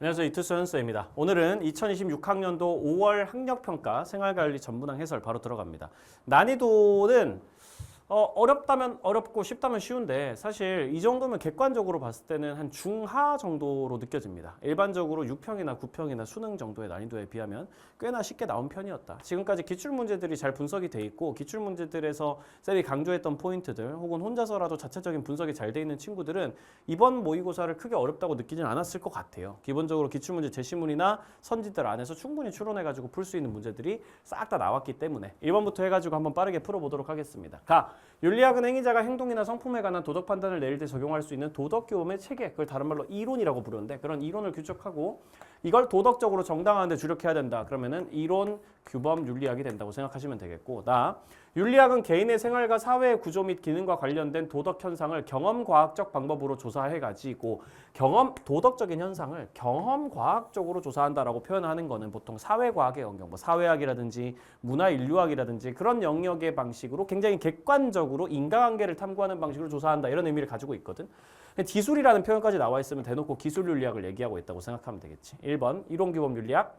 안녕하세요. 이투수 현수입니다. 오늘은 2026학년도 5월 학력평가 생활관리 전문항 해설 바로 들어갑니다. 난이도는 어렵다면 어렵고 쉽다면 쉬운데 사실 이 정도면 객관적으로 봤을 때는 한 중하 정도로 느껴집니다. 일반적으로 6평이나 9평이나 수능 정도의 난이도에 비하면 꽤나 쉽게 나온 편이었다. 지금까지 기출문제들이 잘 분석이 돼 있고 기출문제들에서 쌤이 강조했던 포인트들 혹은 혼자서라도 자체적인 분석이 잘 돼 있는 친구들은 이번 모의고사를 크게 어렵다고 느끼진 않았을 것 같아요. 기본적으로 기출문제 제시문이나 선지들 안에서 충분히 추론해가지고 풀 수 있는 문제들이 싹 다 나왔기 때문에 1번부터 해가지고 한번 빠르게 풀어보도록 하겠습니다. 윤리학은 행위자가 행동이나 성품에 관한 도덕 판단을 내릴 때 적용할 수 있는 도덕교범의 체계, 그걸 다른 말로 이론이라고 부르는데 그런 이론을 규칙하고 이걸 도덕적으로 정당화하는 데 주력해야 된다. 그러면은 이론, 규범, 윤리학이 된다고 생각하시면 되겠고 윤리학은 개인의 생활과 사회의 구조 및 기능과 관련된 도덕 현상을 경험과학적 방법으로 조사해가지고 도덕적인 현상을 경험과학적으로 조사한다라고 표현하는 거는 보통 사회과학의 영역, 뭐 사회학이라든지 문화인류학이라든지 그런 영역의 방식으로 굉장히 객관적으로 인과관계를 탐구하는 방식으로 조사한다 이런 의미를 가지고 있거든. 기술이라는 표현까지 나와 있으면 대놓고 기술윤리학을 얘기하고 있다고 생각하면 되겠지. 1번 이론규범윤리학.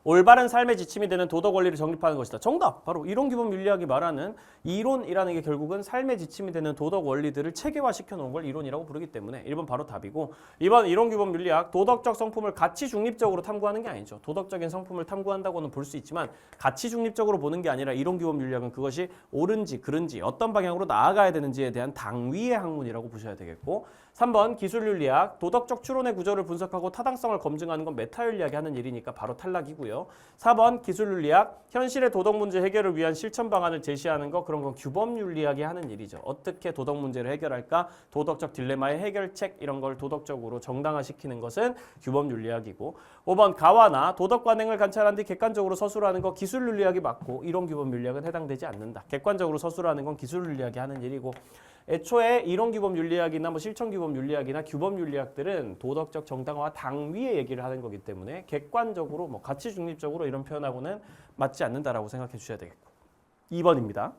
올바른 삶의 지침이 되는 도덕 원리를 정립하는 것이다. 정답! 바로 이론규범 윤리학이 말하는 이론이라는 게 결국은 삶의 지침이 되는 도덕 원리들을 체계화시켜 놓은 걸 이론이라고 부르기 때문에 1번 바로 답이고 2번 이론규범 윤리학. 도덕적 성품을 가치 중립적으로 탐구하는 게 아니죠. 도덕적인 성품을 탐구한다고는 볼 수 있지만 가치 중립적으로 보는 게 아니라 이론규범 윤리학은 그것이 옳은지 그른지 어떤 방향으로 나아가야 되는지에 대한 당위의 학문이라고 보셔야 되겠고 3번 기술윤리학. 도덕적 추론의 구조를 분석하고 타당성을 검증하는 건 메타윤리학이 하는 일이니까 바로 탈락이고요. 4번 기술윤리학. 현실의 도덕 문제 해결을 위한 실천 방안을 제시하는 거 그런 건 규범윤리학이 하는 일이죠. 어떻게 도덕 문제를 해결할까? 도덕적 딜레마의 해결책 이런 걸 도덕적으로 정당화시키는 것은 규범윤리학이고 5번 가와나 도덕 관행을 관찰한 뒤 객관적으로 서술하는 거 기술윤리학이 맞고 이론규범윤리학은 해당되지 않는다. 객관적으로 서술하는 건 기술윤리학이 하는 일이고 애초에 이론규범윤리학이나 뭐 실천규범윤리학이나 규범윤리학들은 도덕적 정당화와 당위의 얘기를 하는 거기 때문에 객관적으로 뭐 가치 중립적으로 이런 표현하고는 맞지 않는다라고 생각해 주셔야 되겠고 2번입니다.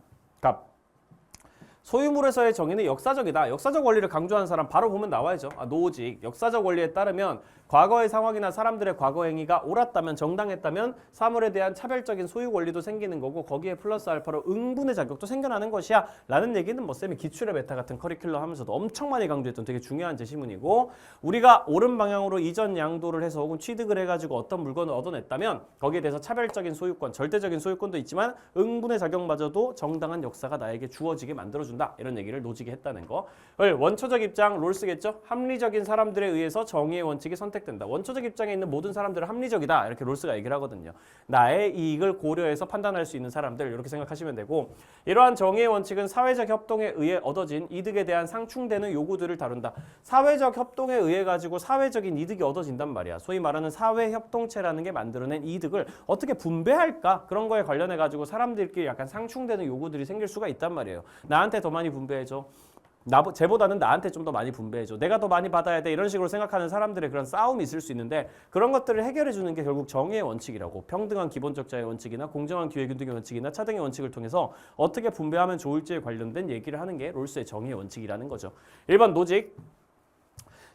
소유물에서의 정의는 역사적이다. 역사적 원리를 강조하는 사람 바로 보면 나와야죠. 노직. 역사적 원리에 따르면 과거의 상황이나 사람들의 과거 행위가 옳았다면 정당했다면 사물에 대한 차별적인 소유 권리도 생기는 거고 거기에 플러스 알파로 응분의 자격도 생겨나는 것이야 라는 얘기는 뭐 쌤이 기출의 메타 같은 커리큘럼 하면서도 엄청 많이 강조했던 되게 중요한 제시문이고 우리가 옳은 방향으로 이전 양도를 해서 혹은 취득을 해가지고 어떤 물건을 얻어냈다면 거기에 대해서 차별적인 소유권, 절대적인 소유권도 있지만 응분의 자격마저도 정당한 역사가 나에게 주어지게 만들어준다. 이런 얘기를 노직이 했다는 거. 원초적 입장, 롤스겠죠? 합리적인 사람들에 의해서 정의의 원칙이 선택된다. 원초적 입장에 있는 모든 사람들은 합리적이다. 이렇게 롤스가 얘기를 하거든요. 나의 이익을 고려해서 판단할 수 있는 사람들 이렇게 생각하시면 되고 이러한 정의의 원칙은 사회적 협동에 의해 얻어진 이득에 대한 상충되는 요구들을 다룬다. 사회적 협동에 의해 가지고 사회적인 이득이 얻어진단 말이야. 소위 말하는 사회협동체라는 게 만들어낸 이득을 어떻게 분배할까? 그런 거에 관련해 가지고 사람들끼리 약간 상충되는 요구들이 생길 수가 있단 말이에요. 나한테 더 많이 분배해줘. 쟤보다는 나한테 좀 더 많이 분배해줘. 내가 더 많이 받아야 돼. 이런 식으로 생각하는 사람들의 그런 싸움이 있을 수 있는데 그런 것들을 해결해 주는 게 결국 정의의 원칙이라고. 평등한 기본적 자의 원칙이나 공정한 기회균등의 원칙이나 차등의 원칙을 통해서 어떻게 분배하면 좋을지에 관련된 얘기를 하는 게 롤스의 정의의 원칙이라는 거죠. 1번 노직.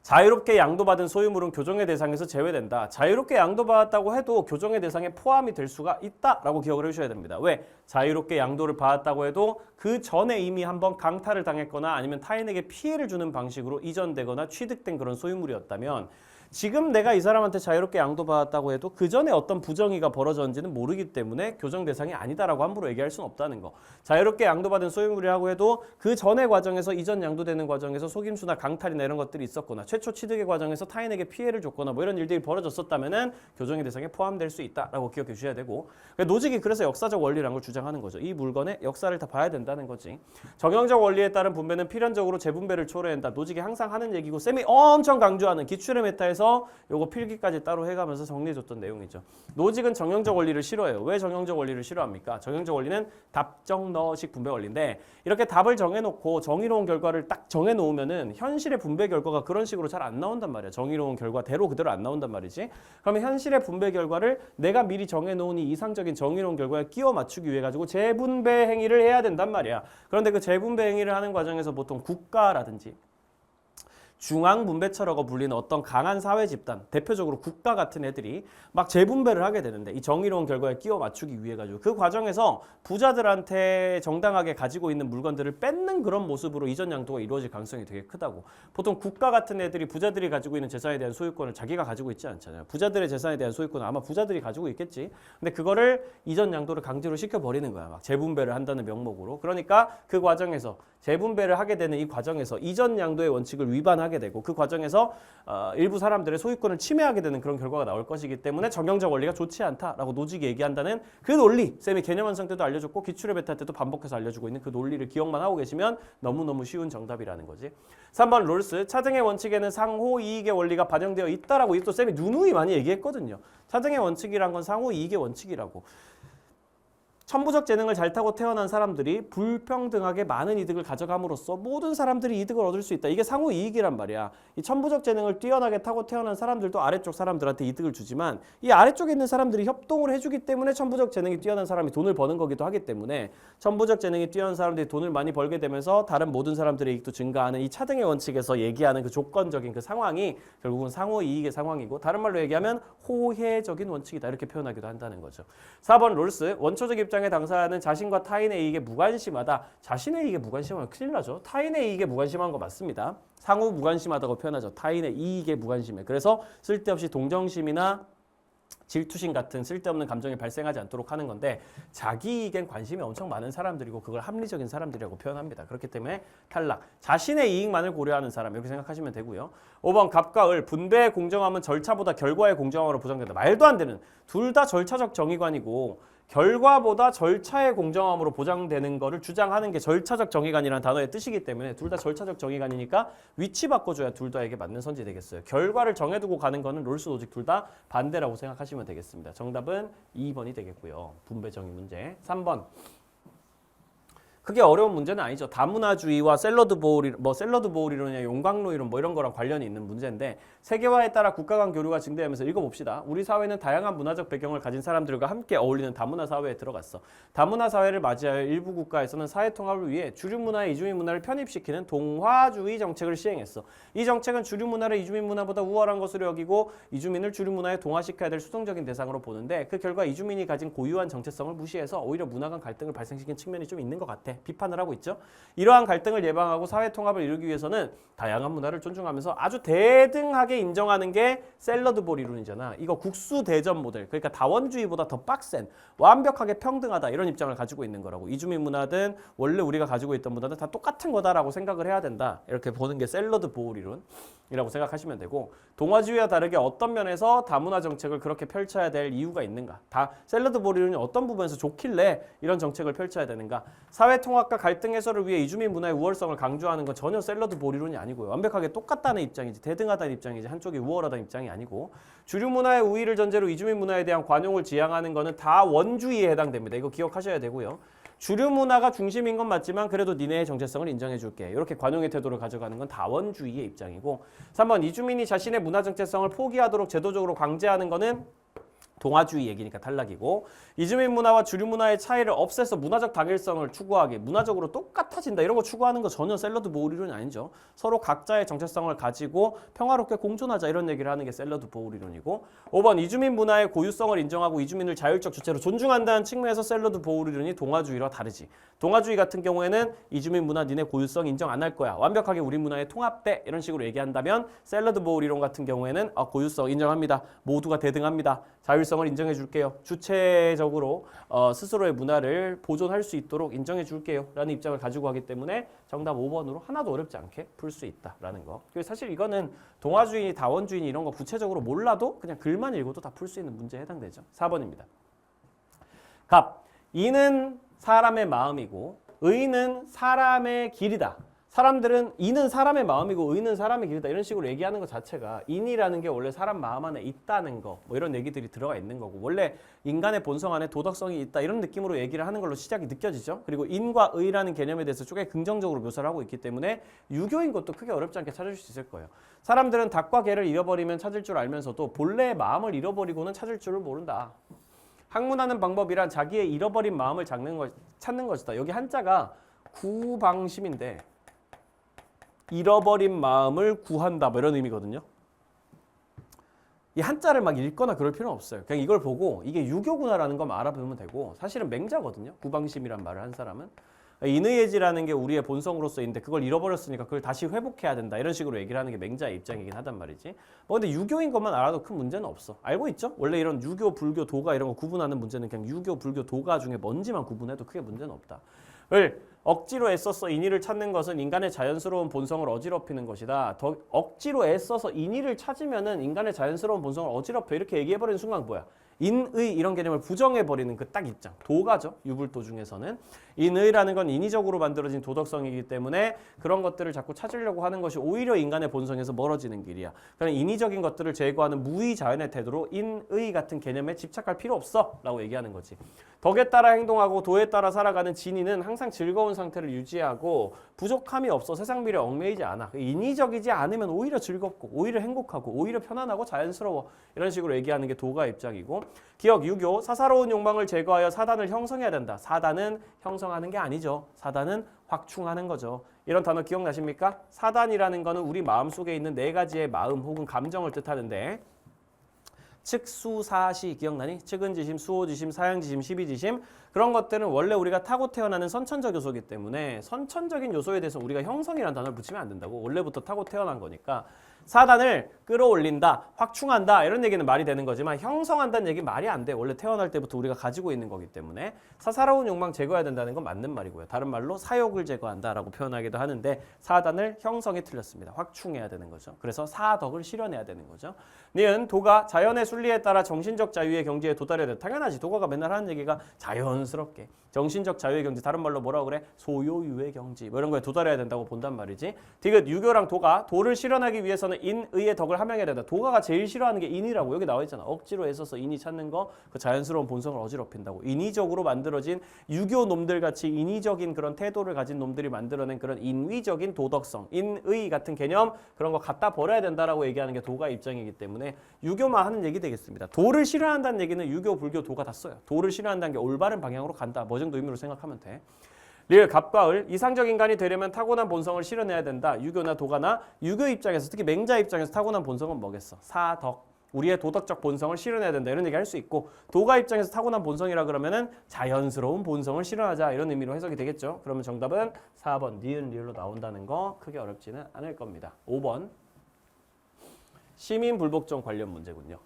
자유롭게 양도받은 소유물은 교정의 대상에서 제외된다. 자유롭게 양도받았다고 해도 교정의 대상에 포함이 될 수가 있다라고 기억을 해주셔야 됩니다. 왜? 자유롭게 양도를 받았다고 해도 그 전에 이미 한번 강탈을 당했거나 아니면 타인에게 피해를 주는 방식으로 이전되거나 취득된 그런 소유물이었다면 지금 내가 이 사람한테 자유롭게 양도받았다고 해도 그 전에 어떤 부정의가 벌어졌는지는 모르기 때문에 교정 대상이 아니다라고 함부로 얘기할 수는 없다는 거. 자유롭게 양도받은 소유물이라고 해도 그 전의 과정에서 이전 양도되는 과정에서 속임수나 강탈이나 이런 것들이 있었거나 최초 취득의 과정에서 타인에게 피해를 줬거나 뭐 이런 일들이 벌어졌었다면은 교정의 대상에 포함될 수 있다라고 기억해 주셔야 되고 노직이 그래서 역사적 원리라는 걸 주장하는 거죠. 이 물건의 역사를 다 봐야 된다는 거지. 정형적 원리에 따른 분배는 필연적으로 재분배를 초래한다. 노직이 항상 하는 얘기고 쌤이 엄청 강조하는 기출의 메타에서 요거 필기까지 따로 해가면서 정리해줬던 내용이죠. 노직은 정형적 원리를 싫어해요. 왜 정형적 원리를 싫어합니까? 정형적 원리는 답정너식 분배 원리인데 이렇게 답을 정해놓고 정의로운 결과를 딱 정해놓으면은 현실의 분배 결과가 그런 식으로 잘 안 나온단 말이야. 정의로운 결과대로 그대로 안 나온단 말이지. 그러면 현실의 분배 결과를 내가 미리 정해놓은 이 이상적인 정의로운 결과에 끼워 맞추기 위해 가지고 재분배 행위를 해야 된단 말이야. 그런데 그 재분배 행위를 하는 과정에서 보통 국가라든지 중앙분배처라고 불리는 어떤 강한 사회 집단, 대표적으로 국가 같은 애들이 막 재분배를 하게 되는데 이 정의로운 결과에 끼워 맞추기 위해 가지고 그 과정에서 부자들한테 정당하게 가지고 있는 물건들을 뺏는 그런 모습으로 이전 양도가 이루어질 가능성이 되게 크다고. 보통 국가 같은 애들이 부자들이 가지고 있는 재산에 대한 소유권을 자기가 가지고 있지 않잖아요. 부자들의 재산에 대한 소유권은 아마 부자들이 가지고 있겠지. 근데 그거를 이전 양도를 강제로 시켜버리는 거야. 막 재분배를 한다는 명목으로. 그러니까 그 과정에서 재분배를 하게 되는 이 과정에서 이전 양도의 원칙을 위반하게 되고 그 과정에서 일부 사람들의 소유권을 침해하게 되는 그런 결과가 나올 것이기 때문에 정경적 원리가 좋지 않다라고 노직이 얘기한다는 그 논리, 쌤이 개념 완성 때도 알려줬고 기출의 베타 때도 반복해서 알려주고 있는 그 논리를 기억만 하고 계시면 너무너무 쉬운 정답이라는 거지. 3번 롤스, 차등의 원칙에는 상호 이익의 원리가 반영되어 있다라고 또 쌤이 누누이 많이 얘기했거든요. 차등의 원칙이란 건 상호 이익의 원칙이라고. 천부적 재능을 잘 타고 태어난 사람들이 불평등하게 많은 이득을 가져감으로써 모든 사람들이 이득을 얻을 수 있다. 이게 상호 이익이란 말이야. 이 천부적 재능을 뛰어나게 타고 태어난 사람들도 아래쪽 사람들한테 이득을 주지만 이 아래쪽에 있는 사람들이 협동을 해주기 때문에 천부적 재능이 뛰어난 사람이 돈을 버는 거기도 하기 때문에 천부적 재능이 뛰어난 사람들이 돈을 많이 벌게 되면서 다른 모든 사람들의 이익도 증가하는 이 차등의 원칙에서 얘기하는 그 조건적인 그 상황이 결국은 상호 이익의 상황이고 다른 말로 얘기하면 호혜적인 원칙이다. 이렇게 표현하기도 한다는 거죠. 4번 롤스, 원초적 입장에 당사자는 자신과 타인의 이익에 무관심하다. 자신의 이익에 무관심하면 큰일 나죠. 타인의 이익에 무관심한 거 맞습니다. 상호 무관심하다고 표현하죠. 타인의 이익에 무관심해. 그래서 쓸데없이 동정심이나 질투심 같은 쓸데없는 감정이 발생하지 않도록 하는 건데 자기 이익엔 관심이 엄청 많은 사람들이고 그걸 합리적인 사람들이라고 표현합니다. 그렇기 때문에 탈락. 자신의 이익만을 고려하는 사람 이렇게 생각하시면 되고요. 5번 갑과 을, 분배의 공정함은 절차보다 결과의 공정함으로 보장된다. 말도 안 되는. 둘 다 절차적 정의관이고 결과보다 절차의 공정함으로 보장되는 거를 주장하는 게 절차적 정의관이라는 단어의 뜻이기 때문에 둘 다 절차적 정의관이니까 위치 바꿔줘야 둘 다에게 맞는 선지 되겠어요. 결과를 정해두고 가는 거는 롤스 로직 둘 다 반대라고 생각하시면 되겠습니다. 정답은 2번이 되겠고요. 분배 정의 문제. 3번. 크게 어려운 문제는 아니죠. 다문화주의와 샐러드 보울 이론이나 용광로 이론 이런 거랑 관련이 있는 문제인데 세계화에 따라 국가 간 교류가 증대하면서 읽어봅시다. 우리 사회는 다양한 문화적 배경을 가진 사람들과 함께 어울리는 다문화 사회에 들어갔어. 다문화 사회를 맞이하여 일부 국가에서는 사회 통합을 위해 주류 문화에 이주민 문화를 편입시키는 동화주의 정책을 시행했어. 이 정책은 주류 문화를 이주민 문화보다 우월한 것으로 여기고 이주민을 주류 문화에 동화시켜야 될 수동적인 대상으로 보는데 그 결과 이주민이 가진 고유한 정체성을 무시해서 오히려 문화 간 갈등을 발생시킨 측면이 좀 있는 것 같아. 비판을 하고 있죠. 이러한 갈등을 예방하고 사회 통합을 이루기 위해서는 다양한 문화를 존중하면서 아주 대등하게 인정하는 게 샐러드 볼 이론이잖아. 이거 국수 대전 모델. 그러니까 다원주의보다 더 빡센 완벽하게 평등하다 이런 입장을 가지고 있는 거라고. 이주민 문화든 원래 우리가 가지고 있던 문화든 다 똑같은 거다라고 생각을 해야 된다. 이렇게 보는 게 샐러드 볼 이론이라고 생각하시면 되고 동화주의와 다르게 어떤 면에서 다문화 정책을 그렇게 펼쳐야 될 이유가 있는가. 다 샐러드 볼 이론이 어떤 부분에서 좋길래 이런 정책을 펼쳐야 되는가. 사회 통합과 갈등 해소를 위해 이주민 문화의 우월성을 강조하는 건 전혀 샐러드 볼 이론이 아니고요. 완벽하게 똑같다는 입장이지 대등하다는 입장이지 한쪽이 우월하다는 입장이 아니고 주류 문화의 우위를 전제로 이주민 문화에 대한 관용을 지향하는 거는 다 원주의에 해당됩니다. 이거 기억하셔야 되고요. 주류 문화가 중심인 건 맞지만 그래도 니네의 정체성을 인정해 줄게. 이렇게 관용의 태도를 가져가는 건 다원주의의 입장이고 3번 이주민이 자신의 문화 정체성을 포기하도록 제도적으로 강제하는 거는 동화주의 얘기니까 탈락이고 이주민 문화와 주류 문화의 차이를 없애서 문화적 당일성을 추구하기 문화적으로 똑같아진다 이런 거 추구하는 거 전혀 샐러드 보울 이론이 아니죠. 서로 각자의 정체성을 가지고 평화롭게 공존하자 이런 얘기를 하는 게 샐러드 보울 이론이고 5번 이주민 문화의 고유성을 인정하고 이주민을 자율적 주체로 존중한다는 측면에서 샐러드 보울 이론이 동화주의와 다르지. 동화주의 같은 경우에는 이주민 문화 니네 고유성 인정 안 할 거야. 완벽하게 우리 문화에 통합돼 이런 식으로 얘기한다면 샐러드 보울 이론 같은 경우에는 고유성 인정합니다. 모두가 대등합니다. 자율성을 인정해 줄게요. 주체적으로 스스로의 문화를 보존할 수 있도록 인정해 줄게요. 라는 입장을 가지고 하기 때문에 정답 5번으로 하나도 어렵지 않게 풀 수 있다라는 거. 그리고 사실 이거는 동화주의, 다원주의 이런 거 구체적으로 몰라도 그냥 글만 읽어도 다 풀 수 있는 문제에 해당되죠. 4번입니다. 갑. 이는 사람의 마음이고 의는 사람의 길이다. 사람들은 이는 사람의 마음이고 의는 사람의 길이다 이런 식으로 얘기하는 것 자체가 인이라는 게 원래 사람 마음 안에 있다는 거 뭐 이런 얘기들이 들어가 있는 거고 원래 인간의 본성 안에 도덕성이 있다 이런 느낌으로 얘기를 하는 걸로 시작이 느껴지죠. 그리고 인과 의라는 개념에 대해서 쪼개 긍정적으로 묘사를 하고 있기 때문에 유교인 것도 크게 어렵지 않게 찾을 수 있을 거예요. 사람들은 닭과 개를 잃어버리면 찾을 줄 알면서도 본래의 마음을 잃어버리고는 찾을 줄을 모른다. 학문하는 방법이란 자기의 잃어버린 마음을 찾는 것이다. 여기 한자가 구방심인데 잃어버린 마음을 구한다 뭐 이런 의미거든요. 이 한자를 막 읽거나 그럴 필요는 없어요. 그냥 이걸 보고 이게 유교구나라는 것만 알아보면 되고 사실은 맹자거든요. 구방심이란 말을 한 사람은. 인의예지라는 게 우리의 본성으로서 있는데 그걸 잃어버렸으니까 그걸 다시 회복해야 된다. 이런 식으로 얘기를 하는 게 맹자의 입장이긴 하단 말이지. 뭐 근데 유교인 것만 알아도 큰 문제는 없어. 알고 있죠? 원래 이런 유교, 불교, 도가 이런 거 구분하는 문제는 그냥 유교, 불교, 도가 중에 뭔지만 구분해도 크게 문제는 없다. 을 억지로 애써서 인의를 찾는 것은 인간의 자연스러운 본성을 어지럽히는 것이다. 더 억지로 애써서 인의를 찾으면은 인간의 자연스러운 본성을 어지럽혀 이렇게 얘기해버리는 순간 뭐야? 인의 이런 개념을 부정해버리는 그 딱 입장. 도가죠. 유불도 중에서는. 인의라는 건 인위적으로 만들어진 도덕성이기 때문에 그런 것들을 자꾸 찾으려고 하는 것이 오히려 인간의 본성에서 멀어지는 길이야. 그런 인위적인 것들을 제거하는 무의 자연의 태도로 인의 같은 개념에 집착할 필요 없어 라고 얘기하는 거지. 덕에 따라 행동하고 도에 따라 살아가는 진인은 항상 즐거운 상태를 유지하고 부족함이 없어 세상 미래에 얽매이지 않아. 인위적이지 않으면 오히려 즐겁고 오히려 행복하고 오히려 편안하고 자연스러워. 이런 식으로 얘기하는 게 도가 입장이고 기억 유교 사사로운 욕망을 제거하여 사단을 형성해야 된다. 사단은 형성하는 게 아니죠. 사단은 확충하는 거죠. 이런 단어 기억나십니까? 사단이라는 거는 우리 마음속에 있는 네 가지의 마음 혹은 감정을 뜻하는데 측수사시 기억나니? 측은지심, 수호지심, 사양지심, 시비지심 그런 것들은 원래 우리가 타고 태어나는 선천적 요소이기 때문에 선천적인 요소에 대해서 우리가 형성이라는 단어를 붙이면 안 된다고. 원래부터 타고 태어난 거니까. 사단을 끌어올린다, 확충한다 이런 얘기는 말이 되는 거지만 형성한다는 얘기 말이 안 돼. 원래 태어날 때부터 우리가 가지고 있는 거기 때문에 사사로운 욕망 제거해야 된다는 건 맞는 말이고요. 다른 말로 사욕을 제거한다라고 표현하기도 하는데 사단을 형성이 틀렸습니다. 확충해야 되는 거죠. 그래서 사덕을 실현해야 되는 거죠. 니은 도가 자연의 순리에 따라 정신적 자유의 경지에 도달해야 돼. 당연하지. 도가가 맨날 하는 얘기가 자연스럽게 정신적 자유의 경지 다른 말로 뭐라고 그래? 소요유의 경지 뭐 이런 거에 도달해야 된다고 본단 말이지. 디귿 유교랑 도가 도를 실현하기 위해서는 인의의 덕을 함양해야 된다. 도가가 제일 싫어하는 게 인이라고 여기 나와 있잖아. 억지로 애써서 인이 찾는 거 그 자연스러운 본성을 어지럽힌다고. 인위적으로 만들어진 유교 놈들 같이 인위적인 그런 태도를 가진 놈들이 만들어낸 그런 인위적인 도덕성, 인의 같은 개념 그런 거 갖다 버려야 된다라고 얘기하는 게 도가 입장이기 때문에 유교만 하는 얘기 되겠습니다. 도를 실현한다는 얘기는 유교, 불교, 도가 다 써요. 도를 실현한다는 게 올바른 방향으로 간다. 뭐 정도 의미로 생각하면 돼. 리을 갑과 을 이상적 인간이 되려면 타고난 본성을 실현해야 된다. 유교나 도가나 유교 입장에서 특히 맹자 입장에서 타고난 본성은 뭐겠어? 사덕. 우리의 도덕적 본성을 실현해야 된다. 이런 얘기 할 수 있고 도가 입장에서 타고난 본성이라 그러면은 자연스러운 본성을 실현하자. 이런 의미로 해석이 되겠죠. 그러면 정답은 4번 니은 리을로 나온다는 거 크게 어렵지는 않을 겁니다. 5번 시민불복종 관련 문제군요.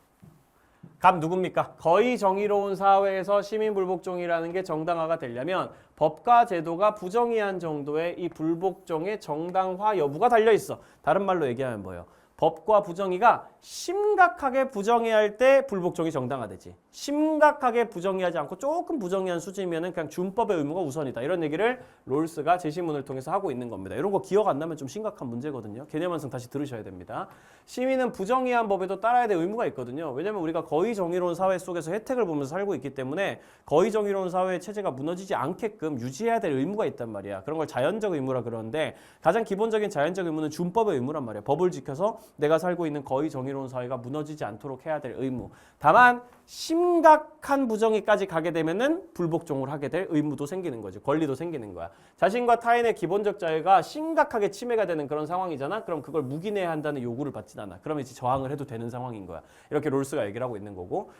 갑 누굽니까? 거의 정의로운 사회에서 시민불복종이라는 게 정당화가 되려면 법과 제도가 부정의한 정도의 이 불복종의 정당화 여부가 달려있어. 다른 말로 얘기하면 뭐예요? 법과 부정의가 심각하게 부정의할 때 불복종이 정당화되지. 심각하게 부정의하지 않고 조금 부정의한 수준이면 그냥 준법의 의무가 우선이다. 이런 얘기를 롤스가 제시문을 통해서 하고 있는 겁니다. 이런 거 기억 안 나면 좀 심각한 문제거든요. 개념 완성 다시 들으셔야 됩니다. 시민은 부정의한 법에도 따라야 될 의무가 있거든요. 왜냐하면 우리가 거의 정의로운 사회 속에서 혜택을 보면서 살고 있기 때문에 거의 정의로운 사회의 체제가 무너지지 않게끔 유지해야 될 의무가 있단 말이야. 그런 걸 자연적 의무라 그러는데 가장 기본적인 자연적 의무는 준법의 의무란 말이야. 법을 지켜서 내가 살고 있는 거의 정의로운 사회가 무너지지 않도록 해야 될 의무. 다만 심각한 부정의까지 가게 되면은 불복종을 하게 될 의무도 생기는 거지. 권리도 생기는 거야. 자신과 타인의 기본적 자유가 심각하게 침해가 되는 그런 상황이잖아. 그럼 그걸 묵인해야 한다는 요구를 받진 않아. 그러면 이제 저항을 해도 되는 상황인 거야. 이렇게 롤스가 얘기를 하고 있는 거고.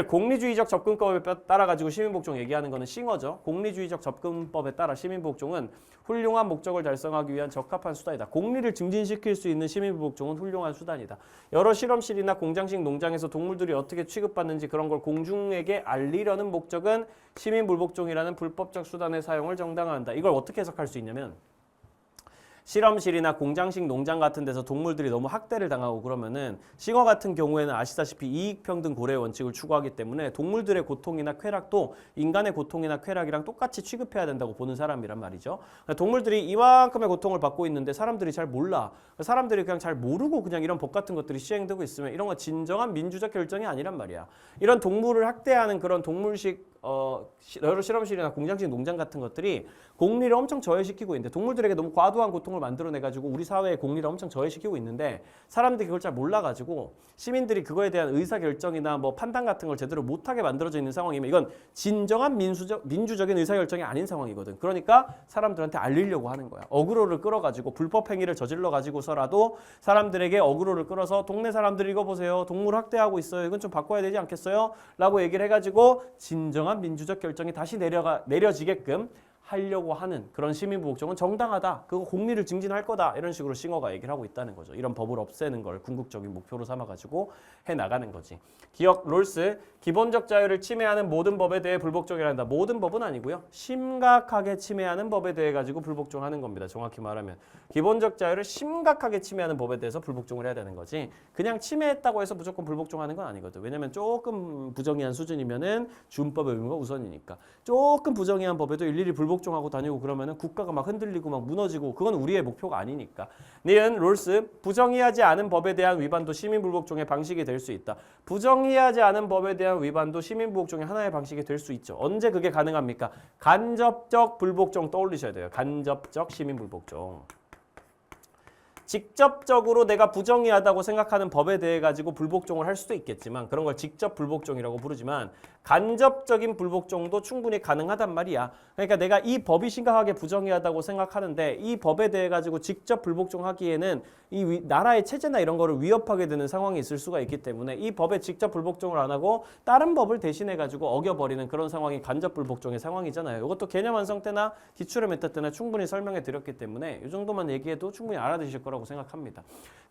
공리주의적 접근법에 따라 가지고 시민복종 얘기하는 거는 싱어죠. 공리주의적 접근법에 따라 시민복종은 훌륭한 목적을 달성하기 위한 적합한 수단이다. 공리를 증진시킬 수 있는 시민복종은 훌륭한 수단이다. 여러 실험실이나 공장식 농장에서 동물들이 어떻게 취급받는지 그런 걸 공중에게 알리려는 목적은 시민불복종이라는 불법적 수단의 사용을 정당화한다. 이걸 어떻게 해석할 수 있냐면 실험실이나 공장식 농장 같은 데서 동물들이 너무 학대를 당하고 그러면은 싱어 같은 경우에는 아시다시피 이익평등 고래 원칙을 추구하기 때문에 동물들의 고통이나 쾌락도 인간의 고통이나 쾌락이랑 똑같이 취급해야 된다고 보는 사람이란 말이죠. 동물들이 이만큼의 고통을 받고 있는데 사람들이 잘 몰라. 사람들이 그냥 잘 모르고 그냥 이런 법 같은 것들이 시행되고 있으면 이런 건 진정한 민주적 결정이 아니란 말이야. 이런 동물을 학대하는 그런 동물식 여러 실험실이나 공장식 농장 같은 것들이 공리를 엄청 저해시키고 있는데 동물들에게 너무 과도한 고통을 활동을 만들어내가지고 우리 사회의 공리를 엄청 저해시키고 있는데 사람들이 그걸 잘 몰라가지고 시민들이 그거에 대한 의사결정이나 뭐 판단 같은 걸 제대로 못하게 만들어져 있는 상황이면 이건 진정한 민주적인 의사결정이 아닌 상황이거든. 그러니까 사람들한테 알리려고 하는 거야. 어그로를 끌어가지고 불법 행위를 저질러가지고서라도 사람들에게 어그로를 끌어서 동네 사람들 이거 보세요. 동물 학대하고 있어요. 이건 좀 바꿔야 되지 않겠어요? 라고 얘기를 해가지고 진정한 민주적 결정이 다시 내려지게끔 하려고 하는 그런 시민부복종은 정당하다. 그거 공리를 증진할 거다. 이런 식으로 싱어가 얘기를 하고 있다는 거죠. 이런 법을 없애는 걸 궁극적인 목표로 삼아가지고 해나가는 거지. 기억 롤스, 기본적 자유를 침해하는 모든 법에 대해 불복종이라 한다. 모든 법은 아니고요. 심각하게 침해하는 법에 대해 가지고 불복종하는 겁니다. 정확히 말하면. 기본적 자유를 심각하게 침해하는 법에 대해서 불복종을 해야 되는 거지. 그냥 침해했다고 해서 무조건 불복종하는 건 아니거든. 왜냐면 조금 부정의한 수준이면은 준법의 의무가 우선이니까. 조금 부정의한 법에도 일일이 불복종하고 다니고 그러면은 국가가 막 흔들리고 막 무너지고 그건 우리의 목표가 아니니까. 니은 롤스, 부정의하지 않은 법에 대한 위반도 시민불복종의 방식이 될 수 있다. 부정의하지 않은 법에 대한 위반도 시민불복종의 하나의 방식이 될 수 있죠. 언제 그게 가능합니까? 간접적 불복종 떠올리셔야 돼요. 간접적 시민불복종. 직접적으로 내가 부정의하다고 생각하는 법에 대해 가지고 불복종을 할 수도 있겠지만 그런 걸 직접 불복종이라고 부르지만 간접적인 불복종도 충분히 가능하단 말이야. 그러니까 내가 이 법이 심각하게 부정의하다고 생각하는데 이 법에 대해 가지고 직접 불복종하기에는 이 나라의 체제나 이런 거를 위협하게 되는 상황이 있을 수가 있기 때문에 이 법에 직접 불복종을 안 하고 다른 법을 대신해 가지고 어겨버리는 그런 상황이 간접 불복종의 상황이잖아요. 이것도 개념 완성 때나 기출의 메타 때나 충분히 설명해 드렸기 때문에 이 정도만 얘기해도 충분히 알아두실 거라고 생각합니다.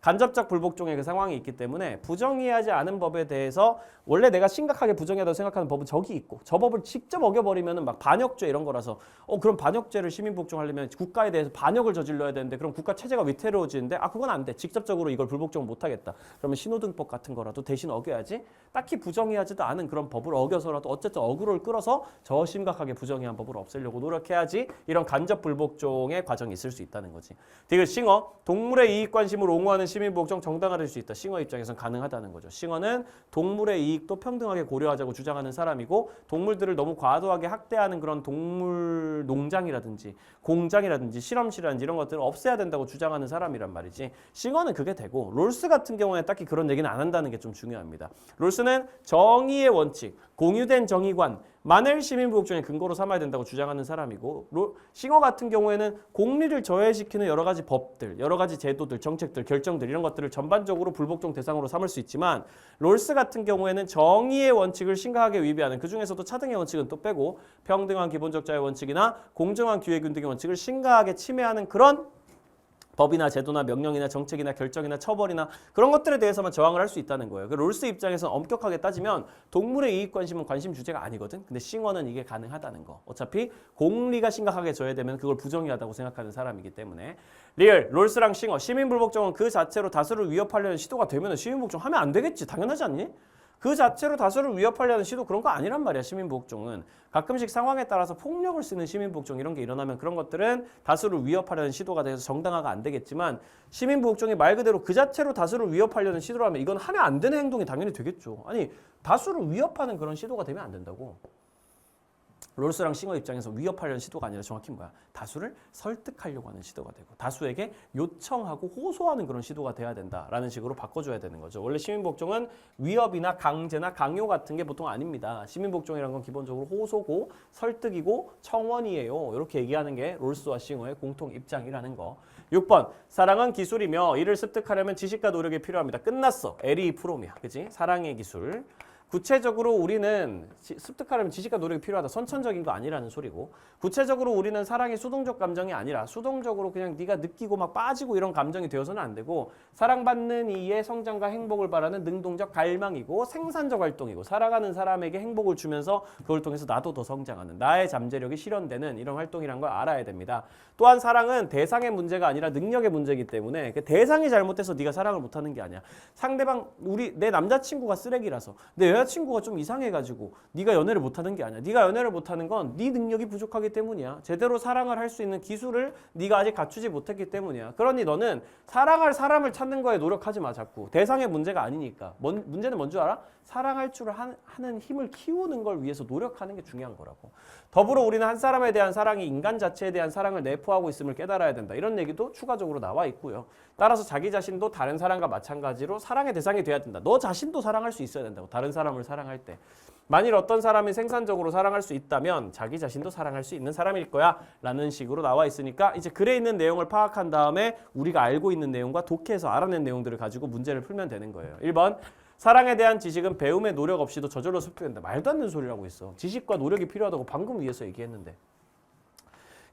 간접적 불복종의 그 상황이 있기 때문에 부정의하지 않은 법에 대해서 원래 내가 심각하게 부정의하다고 생각하는 법은 저기 있고 저 법을 직접 어겨버리면 막 반역죄 이런 거라서 그럼 반역죄를 시민복종하려면 국가에 대해서 반역을 저질러야 되는데 그럼 국가 체제가 위태로워지는데 그건 안 돼. 직접적으로 이걸 불복종 못하겠다. 그러면 신호등법 같은 거라도 대신 어겨야지. 딱히 부정의하지도 않은 그런 법을 어겨서라도 어쨌든 어그로를 끌어서 저 심각하게 부정의한 법을 없애려고 노력해야지 이런 간접 불복종의 과정이 있을 수 있다는 거지. 디귿 싱어, 동물의 이익 관심을 옹호하는 시민복종 정당화될 수 있다. 싱어 입장에서는 가능하다는 거죠. 싱어는 동물의 이익도 평등하게 고려하자고 주장하는 사람이고 동물들을 너무 과도하게 학대하는 그런 동물 농장이라든지 공장이라든지 실험실이라든지 이런 것들을 없애야 된다고 주장하는 사람이란 말이지. 싱어는 그게 되고 롤스 같은 경우에 딱히 그런 얘기는 안 한다는 게 좀 중요합니다. 롤스는 정의의 원칙, 공유된 정의관, 만을 시민부복종의 근거로 삼아야 된다고 주장하는 사람이고 싱어 같은 경우에는 공리를 저해시키는 여러 가지 법들, 여러 가지 제도들, 정책들, 결정들 이런 것들을 전반적으로 불복종 대상으로 삼을 수 있지만 롤스 같은 경우에는 정의의 원칙을 심각하게 위배하는 그중에서도 차등의 원칙은 또 빼고 평등한 기본적 자유 원칙이나 공정한 기회균등의 원칙을 심각하게 침해하는 그런 법이나 제도나 명령이나 정책이나 결정이나 처벌이나 그런 것들에 대해서만 저항을 할 수 있다는 거예요. 그 롤스 입장에서는 엄격하게 따지면 동물의 이익 관심은 관심 주제가 아니거든. 근데 싱어는 이게 가능하다는 거. 어차피 공리가 심각하게 저해되면 그걸 부정의하다고 생각하는 사람이기 때문에. 리얼, 롤스랑 싱어, 시민불복종은 그 자체로 다수를 위협하려는 시도가 되면 시민불복종 하면 안 되겠지. 당연하지 않니? 그 자체로 다수를 위협하려는 시도 그런 거 아니란 말이야. 시민복종은. 가끔씩 상황에 따라서 폭력을 쓰는 시민복종 이런 게 일어나면 그런 것들은 다수를 위협하려는 시도가 돼서 정당화가 안 되겠지만 시민복종이 말 그대로 그 자체로 다수를 위협하려는 시도라면 이건 하면 안 되는 행동이 당연히 되겠죠. 아니 다수를 위협하는 그런 시도가 되면 안 된다고. 롤스랑 싱어 입장에서 위협하려는 시도가 아니라 정확히 뭐야? 다수를 설득하려고 하는 시도가 되고 다수에게 요청하고 호소하는 그런 시도가 돼야 된다라는 식으로 바꿔줘야 되는 거죠. 원래 시민복종은 위협이나 강제나 강요 같은 게 보통 아닙니다. 시민복종이라는 건 기본적으로 호소고 설득이고 청원이에요. 이렇게 얘기하는 게 롤스와 싱어의 공통 입장이라는 거. 6번, 사랑은 기술이며 이를 습득하려면 지식과 노력이 필요합니다. 끝났어. 에리 프롬이야. 그치? 사랑의 기술. 구체적으로 우리는 습득하려면 지식과 노력이 필요하다. 선천적인 거 아니라는 소리고 구체적으로 우리는 사랑이 수동적 감정이 아니라 수동적으로 그냥 네가 느끼고 막 빠지고 이런 감정이 되어서는 안 되고 사랑받는 이의 성장과 행복을 바라는 능동적 갈망이고 생산적 활동이고 사랑하는 사람에게 행복을 주면서 그걸 통해서 나도 더 성장하는 나의 잠재력이 실현되는 이런 활동이란 걸 알아야 됩니다. 또한 사랑은 대상의 문제가 아니라 능력의 문제이기 때문에 그 대상이 잘못돼서 네가 사랑을 못하는 게 아니야. 상대방 내 남자친구가 쓰레기라서 내 여자친구가 좀 이상해가지고 네가 연애를 못하는 게 아니야. 네가 연애를 못하는 건 네 능력이 부족하기 때문이야. 제대로 사랑을 할 수 있는 기술을 네가 아직 갖추지 못했기 때문이야. 그러니 너는 사랑할 사람을 찾는 거에 노력하지 마. 자꾸. 대상의 문제가 아니니까. 문제는 뭔 줄 알아? 사랑할 줄 하는 힘을 키우는 걸 위해서 노력하는 게 중요한 거라고. 더불어 우리는 한 사람에 대한 사랑이 인간 자체에 대한 사랑을 내포하고 있음을 깨달아야 된다. 이런 얘기도 추가적으로 나와 있고요. 따라서 자기 자신도 다른 사람과 마찬가지로 사랑의 대상이 돼야 된다. 너 자신도 사랑할 수 있어야 된다고. 다른 사람을 사랑할 때. 만일 어떤 사람이 생산적으로 사랑할 수 있다면 자기 자신도 사랑할 수 있는 사람일 거야 라는 식으로 나와 있으니까 이제 글에 있는 내용을 파악한 다음에 우리가 알고 있는 내용과 독해서 알아낸 내용들을 가지고 문제를 풀면 되는 거예요. 1번 사랑에 대한 지식은 배움의 노력 없이도 저절로 습득된다. 말도 안 되는 소리를 하고 있어. 지식과 노력이 필요하다고 방금 위에서 얘기했는데.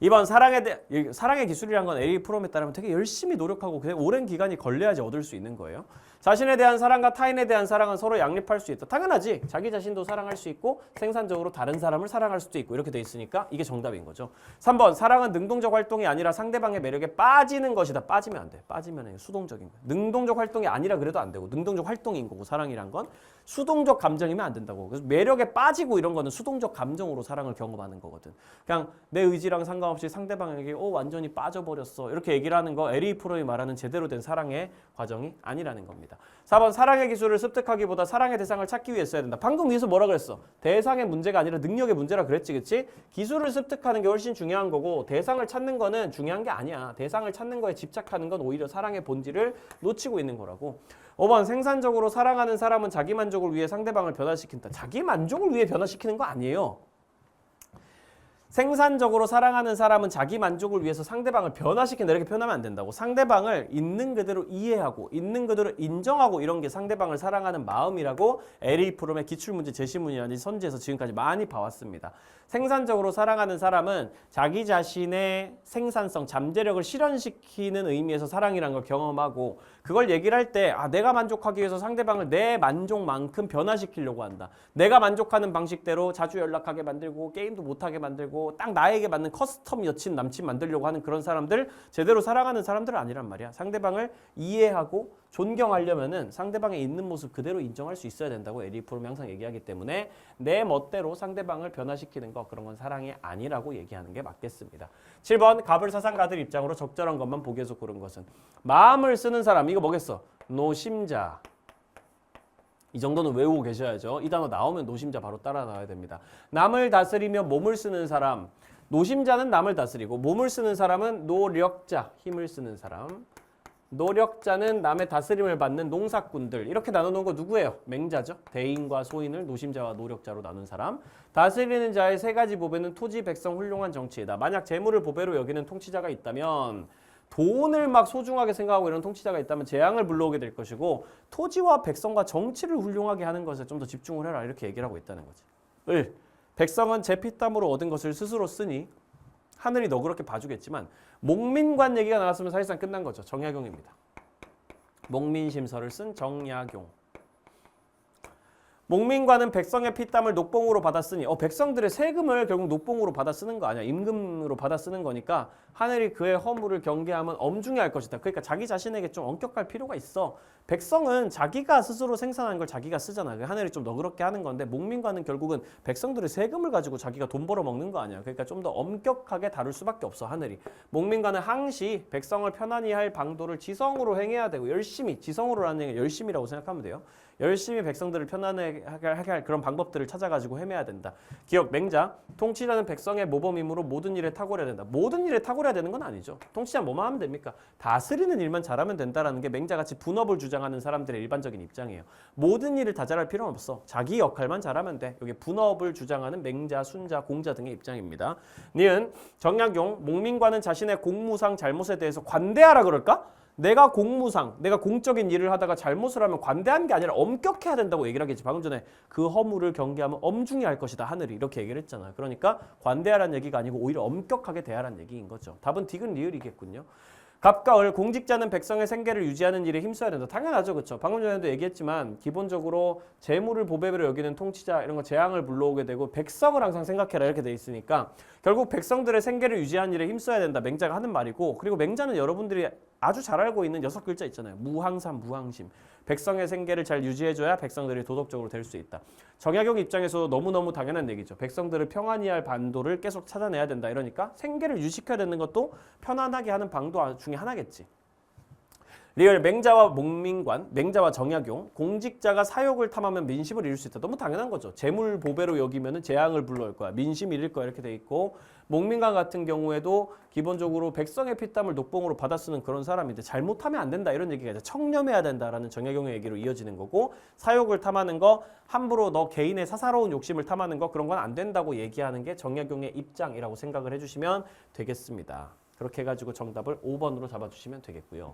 2번 사랑의 기술이란 건 에릭 프롬에 따르면 되게 열심히 노력하고 오랜 기간이 걸려야지 얻을 수 있는 거예요. 자신에 대한 사랑과 타인에 대한 사랑은 서로 양립할 수 있다. 당연하지. 자기 자신도 사랑할 수 있고 생산적으로 다른 사람을 사랑할 수도 있고 이렇게 돼 있으니까 이게 정답인 거죠. 3번 사랑은 능동적 활동이 아니라 상대방의 매력에 빠지는 것이다. 빠지면 안 돼. 빠지면 수동적인 거야. 능동적 활동이 아니라 그래도 안 되고 능동적 활동인 거고 사랑이란 건 수동적 감정이면 안 된다고. 그래서 매력에 빠지고 이런 거는 수동적 감정으로 사랑을 경험하는 거거든. 그냥 내 의지랑 상관없이 상대방에게 완전히 빠져버렸어. 이렇게 얘기를 하는 거 에리 프로이 말하는 제대로 된 사랑의 과정이 아니라는 겁니다. 4번 사랑의 기술을 습득하기보다 사랑의 대상을 찾기 위해 써야 된다. 방금 위에서 뭐라 그랬어? 대상의 문제가 아니라 능력의 문제라 그랬지, 그치? 기술을 습득하는 게 훨씬 중요한 거고 대상을 찾는 거는 중요한 게 아니야. 대상을 찾는 거에 집착하는 건 오히려 사랑의 본질을 놓치고 있는 거라고. 5번 생산적으로 사랑하는 사람은 자기 만족을 위해 상대방을 변화시킨다. 자기 만족을 위해 변화시키는 거 아니에요. 생산적으로 사랑하는 사람은 자기 만족을 위해서 상대방을 변화시킨다. 이렇게 표현하면 안 된다고. 상대방을 있는 그대로 이해하고 있는 그대로 인정하고 이런 게 상대방을 사랑하는 마음이라고 에리 프롬의 기출문제 제시문이라든지 선지에서 지금까지 많이 봐왔습니다. 생산적으로 사랑하는 사람은 자기 자신의 생산성, 잠재력을 실현시키는 의미에서 사랑이라는 걸 경험하고 그걸 얘기를 할 때 내가 만족하기 위해서 상대방을 내 만족만큼 변화시키려고 한다. 내가 만족하는 방식대로 자주 연락하게 만들고 게임도 못하게 만들고 딱 나에게 맞는 커스텀 여친, 남친 만들려고 하는 그런 사람들 제대로 사랑하는 사람들은 아니란 말이야. 상대방을 이해하고 존경하려면은 상대방의 있는 모습 그대로 인정할 수 있어야 된다고 에리 프롬이 항상 얘기하기 때문에 내 멋대로 상대방을 변화시키는 거 그런 건 사랑이 아니라고 얘기하는 게 맞겠습니다. 7번 가불사상가들 입장으로 적절한 것만 보기 위해서 고른 것은 마음을 쓰는 사람 이거 뭐겠어? 노심자. 이 정도는 외우고 계셔야죠. 이 단어 나오면 노심자 바로 따라 나와야 됩니다. 남을 다스리며 몸을 쓰는 사람. 노심자는 남을 다스리고 몸을 쓰는 사람은 노력자, 힘을 쓰는 사람. 노력자는 남의 다스림을 받는 농사꾼들. 이렇게 나눠놓은 거 누구예요? 맹자죠. 대인과 소인을 노심자와 노력자로 나눈 사람. 다스리는 자의 세 가지 보배는 토지, 백성, 훌륭한 정치이다. 만약 재물을 보배로 여기는 통치자가 있다면 돈을 막 소중하게 생각하고 이런 통치자가 있다면 재앙을 불러오게 될 것이고 토지와 백성과 정치를 훌륭하게 하는 것에 좀 더 집중을 해라. 이렇게 얘기를 하고 있다는 거지. 1. 백성은 제 피땀으로 얻은 것을 스스로 쓰니 하늘이 너그럽게 봐주겠지만 목민관 얘기가 나왔으면 사실상 끝난 거죠. 정약용입니다. 목민심서를 쓴 정약용. 목민관은 백성의 피땀을 녹봉으로 받아 쓰니 백성들의 세금을 결국 녹봉으로 받아 쓰는 거 아니야. 임금으로 받아 쓰는 거니까 하늘이 그의 허물을 경계하면 엄중히 할 것이다. 그러니까 자기 자신에게 좀 엄격할 필요가 있어. 백성은 자기가 스스로 생산한 걸 자기가 쓰잖아. 하늘이 좀 너그럽게 하는 건데 목민관은 결국은 백성들의 세금을 가지고 자기가 돈 벌어 먹는 거 아니야. 그러니까 좀 더 엄격하게 다룰 수밖에 없어. 하늘이. 목민관은 항시 백성을 편안히 할 방도를 지성으로 행해야 되고 열심히 지성으로라는 얘기가 열심이라고 생각하면 돼요. 열심히 백성들을 편안하게 할 그런 방법들을 찾아가지고 헤매야 된다. 기억 맹자. 통치자는 백성의 모범이므로 모든 일에 탁월해야 된다. 모든 일에 탁월해야 되는 건 아니죠. 통치자 뭐만 하면 됩니까? 다스리는 일만 잘하면 된다라는 게 맹자같이 분업을 주장하는 사람들의 일반적인 입장이에요. 모든 일을 다 잘할 필요는 없어. 자기 역할만 잘하면 돼. 여기 분업을 주장하는 맹자, 순자, 공자 등의 입장입니다. 니은 정약용. 목민관은 자신의 공무상 잘못에 대해서 관대하라 그럴까? 내가 공무상, 내가 공적인 일을 하다가 잘못을 하면 관대한 게 아니라 엄격해야 된다고 얘기를 하겠지. 방금 전에 그 허물을 경계하면 엄중히 할 것이다. 하늘이 이렇게 얘기를 했잖아요. 그러니까 관대하라는 얘기가 아니고 오히려 엄격하게 대하라는 얘기인 거죠. 답은 디귿 리을이겠군요. 갑과 을. 공직자는 백성의 생계를 유지하는 일에 힘써야 된다. 당연하죠. 그렇죠. 방금 전에도 얘기했지만 기본적으로 재물을 보배로 여기는 통치자 이런 거 재앙을 불러오게 되고 백성을 항상 생각해라 이렇게 돼 있으니까 결국 백성들의 생계를 유지하는 일에 힘써야 된다. 맹자가 하는 말이고 그리고 맹자는 여러분들이 아주 잘 알고 있는 6글자 있잖아요. 무항산, 무항심. 백성의 생계를 잘 유지해줘야 백성들이 도덕적으로 될 수 있다. 정약용 입장에서 너무너무 당연한 얘기죠. 백성들을 평안히 할 반도를 계속 찾아내야 된다. 이러니까 생계를 유지시켜야 되는 것도 편안하게 하는 방도 중에 하나겠지. 리얼 맹자와 목민관, 맹자와 정약용, 공직자가 사욕을 탐하면 민심을 잃을 수 있다. 너무 당연한 거죠. 재물 보배로 여기면은 재앙을 불러올 거야. 민심 잃을 거야. 이렇게 돼 있고 목민관 같은 경우에도 기본적으로 백성의 피땀을 녹봉으로 받아 쓰는 그런 사람인데 잘못하면 안 된다 이런 얘기가 이제 청렴해야 된다라는 정약용의 얘기로 이어지는 거고 사욕을 탐하는 거 함부로 너 개인의 사사로운 욕심을 탐하는 거 그런 건 안 된다고 얘기하는 게 정약용의 입장이라고 생각을 해주시면 되겠습니다. 그렇게 해가지고 정답을 5번으로 잡아주시면 되겠고요.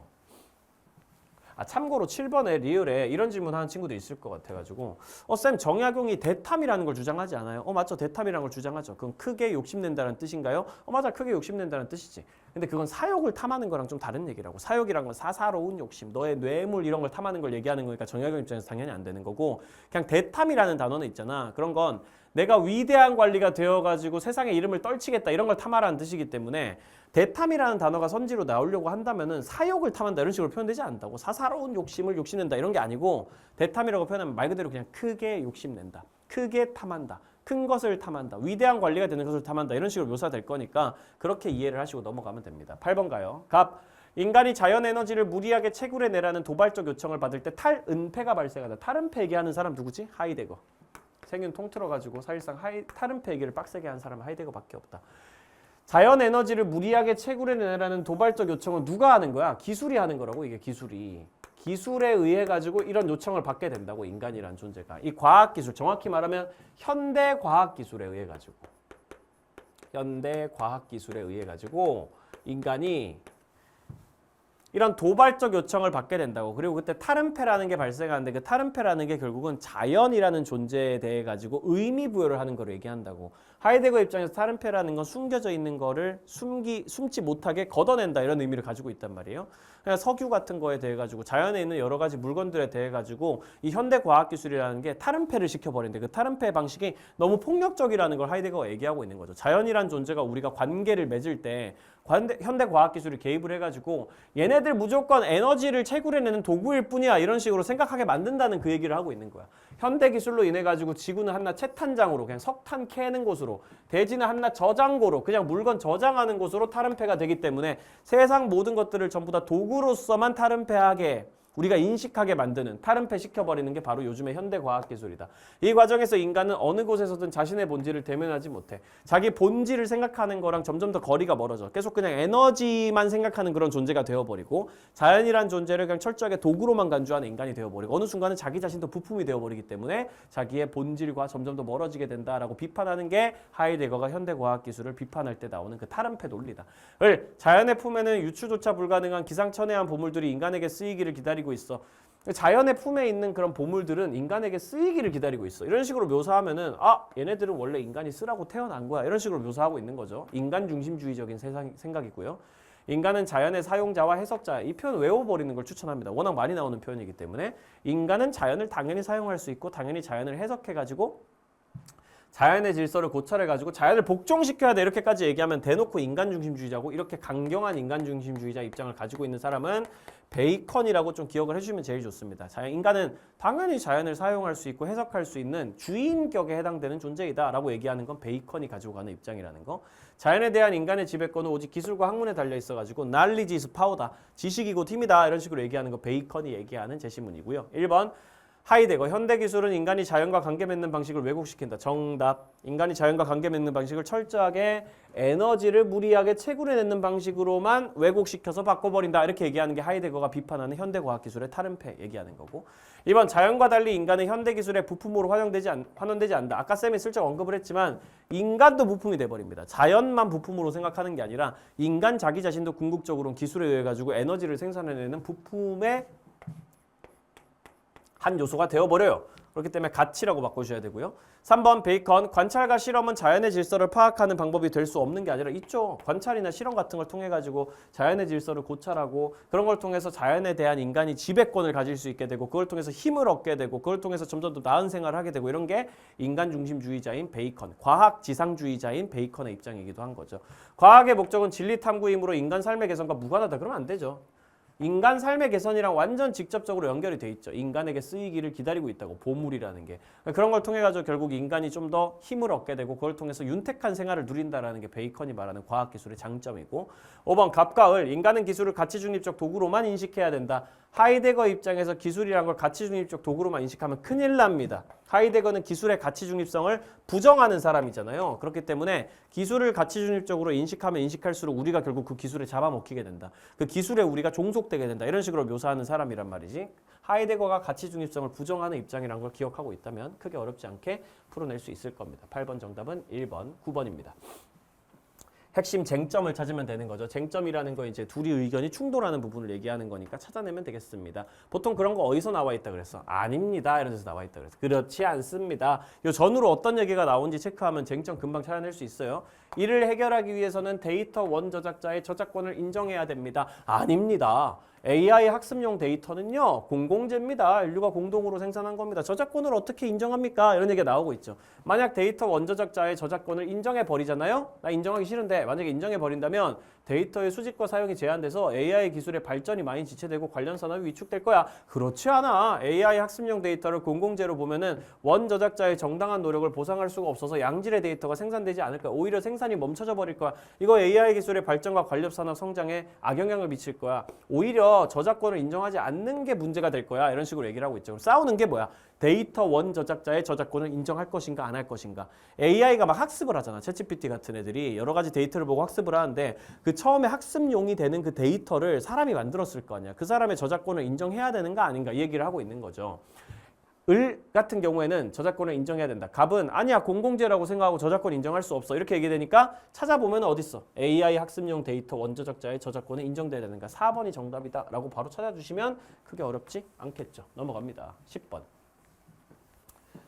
참고로 7번에 리을에 이런 질문하는 친구도 있을 것 같아가지고 쌤 정약용이 대탐이라는 걸 주장하지 않아요? 맞죠. 대탐이라는 걸 주장하죠. 그럼 크게 욕심낸다는 뜻인가요? 맞아. 크게 욕심낸다는 뜻이지. 근데 그건 사욕을 탐하는 거랑 좀 다른 얘기라고. 사욕이란 건 사사로운 욕심, 너의 뇌물 이런 걸 탐하는 걸 얘기하는 거니까 정약용 입장에서 당연히 안 되는 거고 그냥 대탐이라는 단어는 있잖아. 그런 건 내가 위대한 관리가 되어가지고 세상의 이름을 떨치겠다 이런 걸 탐하라는 뜻이기 때문에 대탐이라는 단어가 선지로 나오려고 한다면은 사욕을 탐한다 이런 식으로 표현되지 않는다고. 사사로운 욕심을 욕심낸다 이런 게 아니고 대탐이라고 표현하면 말 그대로 그냥 크게 욕심낸다. 크게 탐한다. 큰 것을 탐한다. 위대한 관리가 되는 것을 탐한다. 이런 식으로 묘사될 거니까 그렇게 이해를 하시고 넘어가면 됩니다. 8번 가요. 갑. 인간이 자연 에너지를 무리하게 채굴해내라는 도발적 요청을 받을 때 탈은폐가 발생한다. 탈은폐 얘기하는 사람 누구지? 하이데거. 생윤 통틀어가지고 사실상 탈은폐 얘기를 빡세게 한 사람은 하이데거밖에 없다. 자연 에너지를 무리하게 채굴해내라는 도발적 요청은 누가 하는 거야? 기술이 하는 거라고. 이게 기술이. 기술에 의해 가지고 이런 요청을 받게 된다고 인간이란 존재가. 이 과학기술 정확히 말하면 현대과학기술에 의해 가지고 현대과학기술에 의해 가지고 인간이 이런 도발적 요청을 받게 된다고. 그리고 그때 탈은폐라는 게 발생하는데 그 탈은폐라는 게 결국은 자연이라는 존재에 대해 가지고 의미 부여를 하는 걸 얘기한다고. 하이데거 입장에서 탈은폐라는 건 숨겨져 있는 거를 숨지 못하게 걷어낸다 이런 의미를 가지고 있단 말이에요. 그냥 석유 같은 거에 대해 가지고 자연에 있는 여러 가지 물건들에 대해 가지고 이 현대 과학 기술이라는 게 탈은폐를 시켜버린데 그 탈은폐 방식이 너무 폭력적이라는 걸 하이데거가 얘기하고 있는 거죠. 자연이란 존재가 우리가 관계를 맺을 때 현대 과학 기술이 개입을 해가지고 얘네들 무조건 에너지를 채굴해내는 도구일 뿐이야 이런 식으로 생각하게 만든다는 그 얘기를 하고 있는 거야. 현대 기술로 인해 가지고 지구는 한낱 채탄장으로 그냥 석탄 캐는 곳으로 대지는 한낱 저장고로 그냥 물건 저장하는 곳으로 탈은폐가 되기 때문에 세상 모든 것들을 전부 다 도구로서만 탈은폐하게 우리가 인식하게 만드는 탈은폐 시켜버리는 게 바로 요즘의 현대과학기술이다. 이 과정에서 인간은 어느 곳에서든 자신의 본질을 대면하지 못해. 자기 본질을 생각하는 거랑 점점 더 거리가 멀어져. 계속 그냥 에너지만 생각하는 그런 존재가 되어버리고 자연이란 존재를 그냥 철저하게 도구로만 간주하는 인간이 되어버리고 어느 순간은 자기 자신도 부품이 되어버리기 때문에 자기의 본질과 점점 더 멀어지게 된다라고 비판하는 게 하이데거가 현대과학기술을 비판할 때 나오는 그 탈은폐 논리다. 자연의 품에는 유추조차 불가능한 기상천외한 보물들이 인간에게 쓰이기를 기다리고 있어. 자연의 품에 있는 그런 보물들은 인간에게 쓰이기를 기다리고 있어. 이런 식으로 묘사하면은 얘네들은 원래 인간이 쓰라고 태어난 거야. 이런 식으로 묘사하고 있는 거죠. 인간 중심주의적인 생각이고요. 인간은 자연의 사용자와 해석자. 이 표현 외워버리는 걸 추천합니다. 워낙 많이 나오는 표현이기 때문에 인간은 자연을 당연히 사용할 수 있고 당연히 자연을 해석해가지고 자연의 질서를 고찰해가지고 자연을 복종시켜야 돼 이렇게까지 얘기하면 대놓고 인간중심주의자고 이렇게 강경한 인간중심주의자 입장을 가지고 있는 사람은 베이컨이라고 좀 기억을 해주시면 제일 좋습니다. 인간은 당연히 자연을 사용할 수 있고 해석할 수 있는 주인격에 해당되는 존재이다 라고 얘기하는 건 베이컨이 가지고 가는 입장이라는 거. 자연에 대한 인간의 지배권은 오직 기술과 학문에 달려 있어가지고 knowledge is power다. 지식이고 힘이다 이런 식으로 얘기하는 거 베이컨이 얘기하는 제시문이고요. 1번 하이데거. 현대기술은 인간이 자연과 관계 맺는 방식을 왜곡시킨다. 정답. 인간이 자연과 관계 맺는 방식을 철저하게 에너지를 무리하게 채굴해내는 방식으로만 왜곡시켜서 바꿔버린다. 이렇게 얘기하는 게 하이데거가 비판하는 현대과학기술의 탈은폐 얘기하는 거고. 2번 자연과 달리 인간은 현대기술의 부품으로 환원되지 않는다. 아까 쌤이 슬쩍 언급을 했지만 인간도 부품이 돼버립니다. 자연만 부품으로 생각하는 게 아니라 인간 자기 자신도 궁극적으로는 기술에 의해 가지고 에너지를 생산해내는 부품의 한 요소가 되어버려요. 그렇기 때문에 가치라고 바꿔주셔야 되고요. 3번 베이컨. 관찰과 실험은 자연의 질서를 파악하는 방법이 될 수 없는 게 아니라 있죠. 관찰이나 실험 같은 걸 통해 가지고 자연의 질서를 고찰하고 그런 걸 통해서 자연에 대한 인간이 지배권을 가질 수 있게 되고 그걸 통해서 힘을 얻게 되고 그걸 통해서 점점 더 나은 생활을 하게 되고 이런 게 인간 중심주의자인 베이컨, 과학 지상주의자인 베이컨의 입장이기도 한 거죠. 과학의 목적은 진리 탐구이므로 인간 삶의 개선과 무관하다. 그러면 안 되죠. 인간 삶의 개선이랑 완전 직접적으로 연결이 돼 있죠. 인간에게 쓰이기를 기다리고 있다고, 보물이라는 게. 그런 걸 통해 가지고 결국 인간이 좀 더 힘을 얻게 되고 그걸 통해서 윤택한 생활을 누린다라는 게 베이컨이 말하는 과학기술의 장점이고, 5번 갑과 을, 인간은 기술을 가치 중립적 도구로만 인식해야 된다. 하이데거 입장에서 기술이란 걸 가치 중립적 도구로만 인식하면 큰일 납니다. 하이데거는 기술의 가치 중립성을 부정하는 사람이잖아요. 그렇기 때문에 기술을 가치 중립적으로 인식하면 인식할수록 우리가 결국 그 기술에 잡아먹히게 된다. 그 기술에 우리가 종속되게 된다. 이런 식으로 묘사하는 사람이란 말이지. 하이데거가 가치 중립성을 부정하는 입장이라는 걸 기억하고 있다면 크게 어렵지 않게 풀어낼 수 있을 겁니다. 8번 정답은 1번, 9번입니다. 핵심 쟁점을 찾으면 되는 거죠. 쟁점이라는 거 이제 둘이 의견이 충돌하는 부분을 얘기하는 거니까 찾아내면 되겠습니다. 보통 그런 거 어디서 나와 있다 그랬어? 아닙니다. 이런 데서 나와 있다 그랬어. 그렇지 않습니다. 요 전후로 어떤 얘기가 나온지 체크하면 쟁점 금방 찾아낼 수 있어요. 이를 해결하기 위해서는 데이터 원 저작자의 저작권을 인정해야 됩니다. 아닙니다. AI 학습용 데이터는요, 공공재입니다. 인류가 공동으로 생산한 겁니다. 저작권을 어떻게 인정합니까? 이런 얘기가 나오고 있죠. 만약 데이터 원저작자의 저작권을 인정해 버리잖아요. 나 인정하기 싫은데 만약에 인정해 버린다면 데이터의 수집과 사용이 제한돼서 AI 기술의 발전이 많이 지체되고 관련 산업이 위축될 거야. 그렇지 않아. AI 학습용 데이터를 공공재로 보면은 원저작자의 정당한 노력을 보상할 수가 없어서 양질의 데이터가 생산되지 않을 거야. 오히려 생산이 멈춰져 버릴 거야. 이거 AI 기술의 발전과 관련 산업 성장에 악영향을 미칠 거야. 오히려 저작권을 인정하지 않는 게 문제가 될 거야. 이런 식으로 얘기를 하고 있죠. 그럼 싸우는 게 뭐야? 데이터 원 저작자의 저작권을 인정할 것인가 안 할 것인가. AI가 막 학습을 하잖아. 챗GPT 같은 애들이 여러 가지 데이터를 보고 학습을 하는데 그 처음에 학습용이 되는 그 데이터를 사람이 만들었을 거 아니야. 그 사람의 저작권을 인정해야 되는가 아닌가 이 얘기를 하고 있는 거죠. 을 같은 경우에는 저작권을 인정해야 된다. 갑은 아니야 공공재라고 생각하고 저작권 인정할 수 없어. 이렇게 얘기되니까 찾아보면 어딨어? AI 학습용 데이터 원저작자의 저작권은 인정돼야 되는가. 4번이 정답이다 라고 바로 찾아주시면 크게 어렵지 않겠죠. 넘어갑니다. 10번.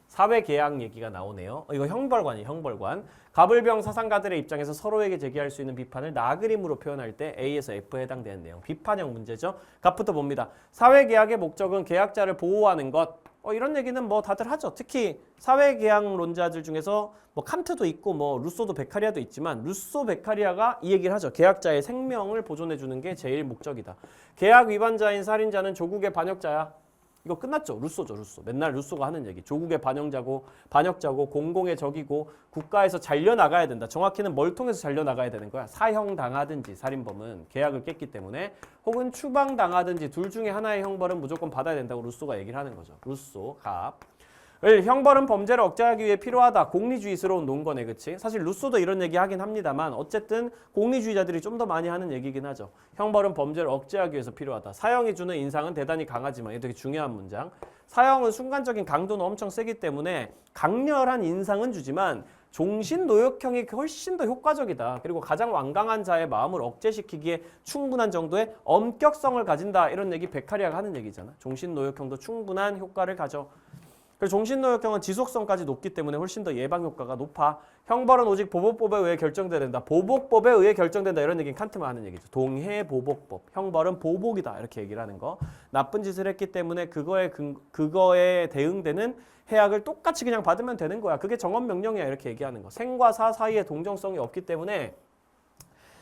사회계약 얘기가 나오네요. 이거 형벌관이에요. 형벌관. 갑을병 사상가들의 입장에서 서로에게 제기할 수 있는 비판을 나그림으로 표현할 때 A에서 F에 해당되는 내용. 비판형 문제죠. 갑부터 봅니다. 사회계약의 목적은 계약자를 보호하는 것. 이런 얘기는 뭐 다들 하죠. 특히 사회계약론자들 중에서 뭐 칸트도 있고 뭐 루소도 베카리아도 있지만 루소 베카리아가 이 얘기를 하죠. 계약자의 생명을 보존해 주는 게 제일 목적이다. 계약 위반자인 살인자는 조국의 반역자야. 이거 끝났죠. 루소죠. 루소. 맨날 루소가 하는 얘기. 조국의 반역자고 공공의 적이고 국가에서 잘려나가야 된다. 정확히는 뭘 통해서 잘려나가야 되는 거야. 사형당하든지 살인범은 계약을 깼기 때문에 혹은 추방당하든지 둘 중에 하나의 형벌은 무조건 받아야 된다고 루소가 얘기를 하는 거죠. 루소, 갑. 형벌은 범죄를 억제하기 위해 필요하다. 공리주의스러운 논거네. 그치? 사실 루소도 이런 얘기 하긴 합니다만 어쨌든 공리주의자들이 좀 더 많이 하는 얘기긴 하죠. 형벌은 범죄를 억제하기 위해서 필요하다. 사형이 주는 인상은 대단히 강하지만 이게 되게 중요한 문장. 사형은 순간적인 강도는 엄청 세기 때문에 강렬한 인상은 주지만 종신노역형이 훨씬 더 효과적이다. 그리고 가장 완강한 자의 마음을 억제시키기에 충분한 정도의 엄격성을 가진다. 이런 얘기 베카리아가 하는 얘기잖아. 종신노역형도 충분한 효과를 가져. 그래서 종신노역형은 지속성까지 높기 때문에 훨씬 더 예방 효과가 높아. 형벌은 오직 보복법에 의해 결정돼야 된다. 보복법에 의해 결정된다. 이런 얘기는 칸트만 하는 얘기죠. 동해보복법. 형벌은 보복이다. 이렇게 얘기를 하는 거. 나쁜 짓을 했기 때문에 그거에 대응되는 해악을 똑같이 그냥 받으면 되는 거야. 그게 정언명령이야. 이렇게 얘기하는 거. 생과 사 사이에 동정성이 없기 때문에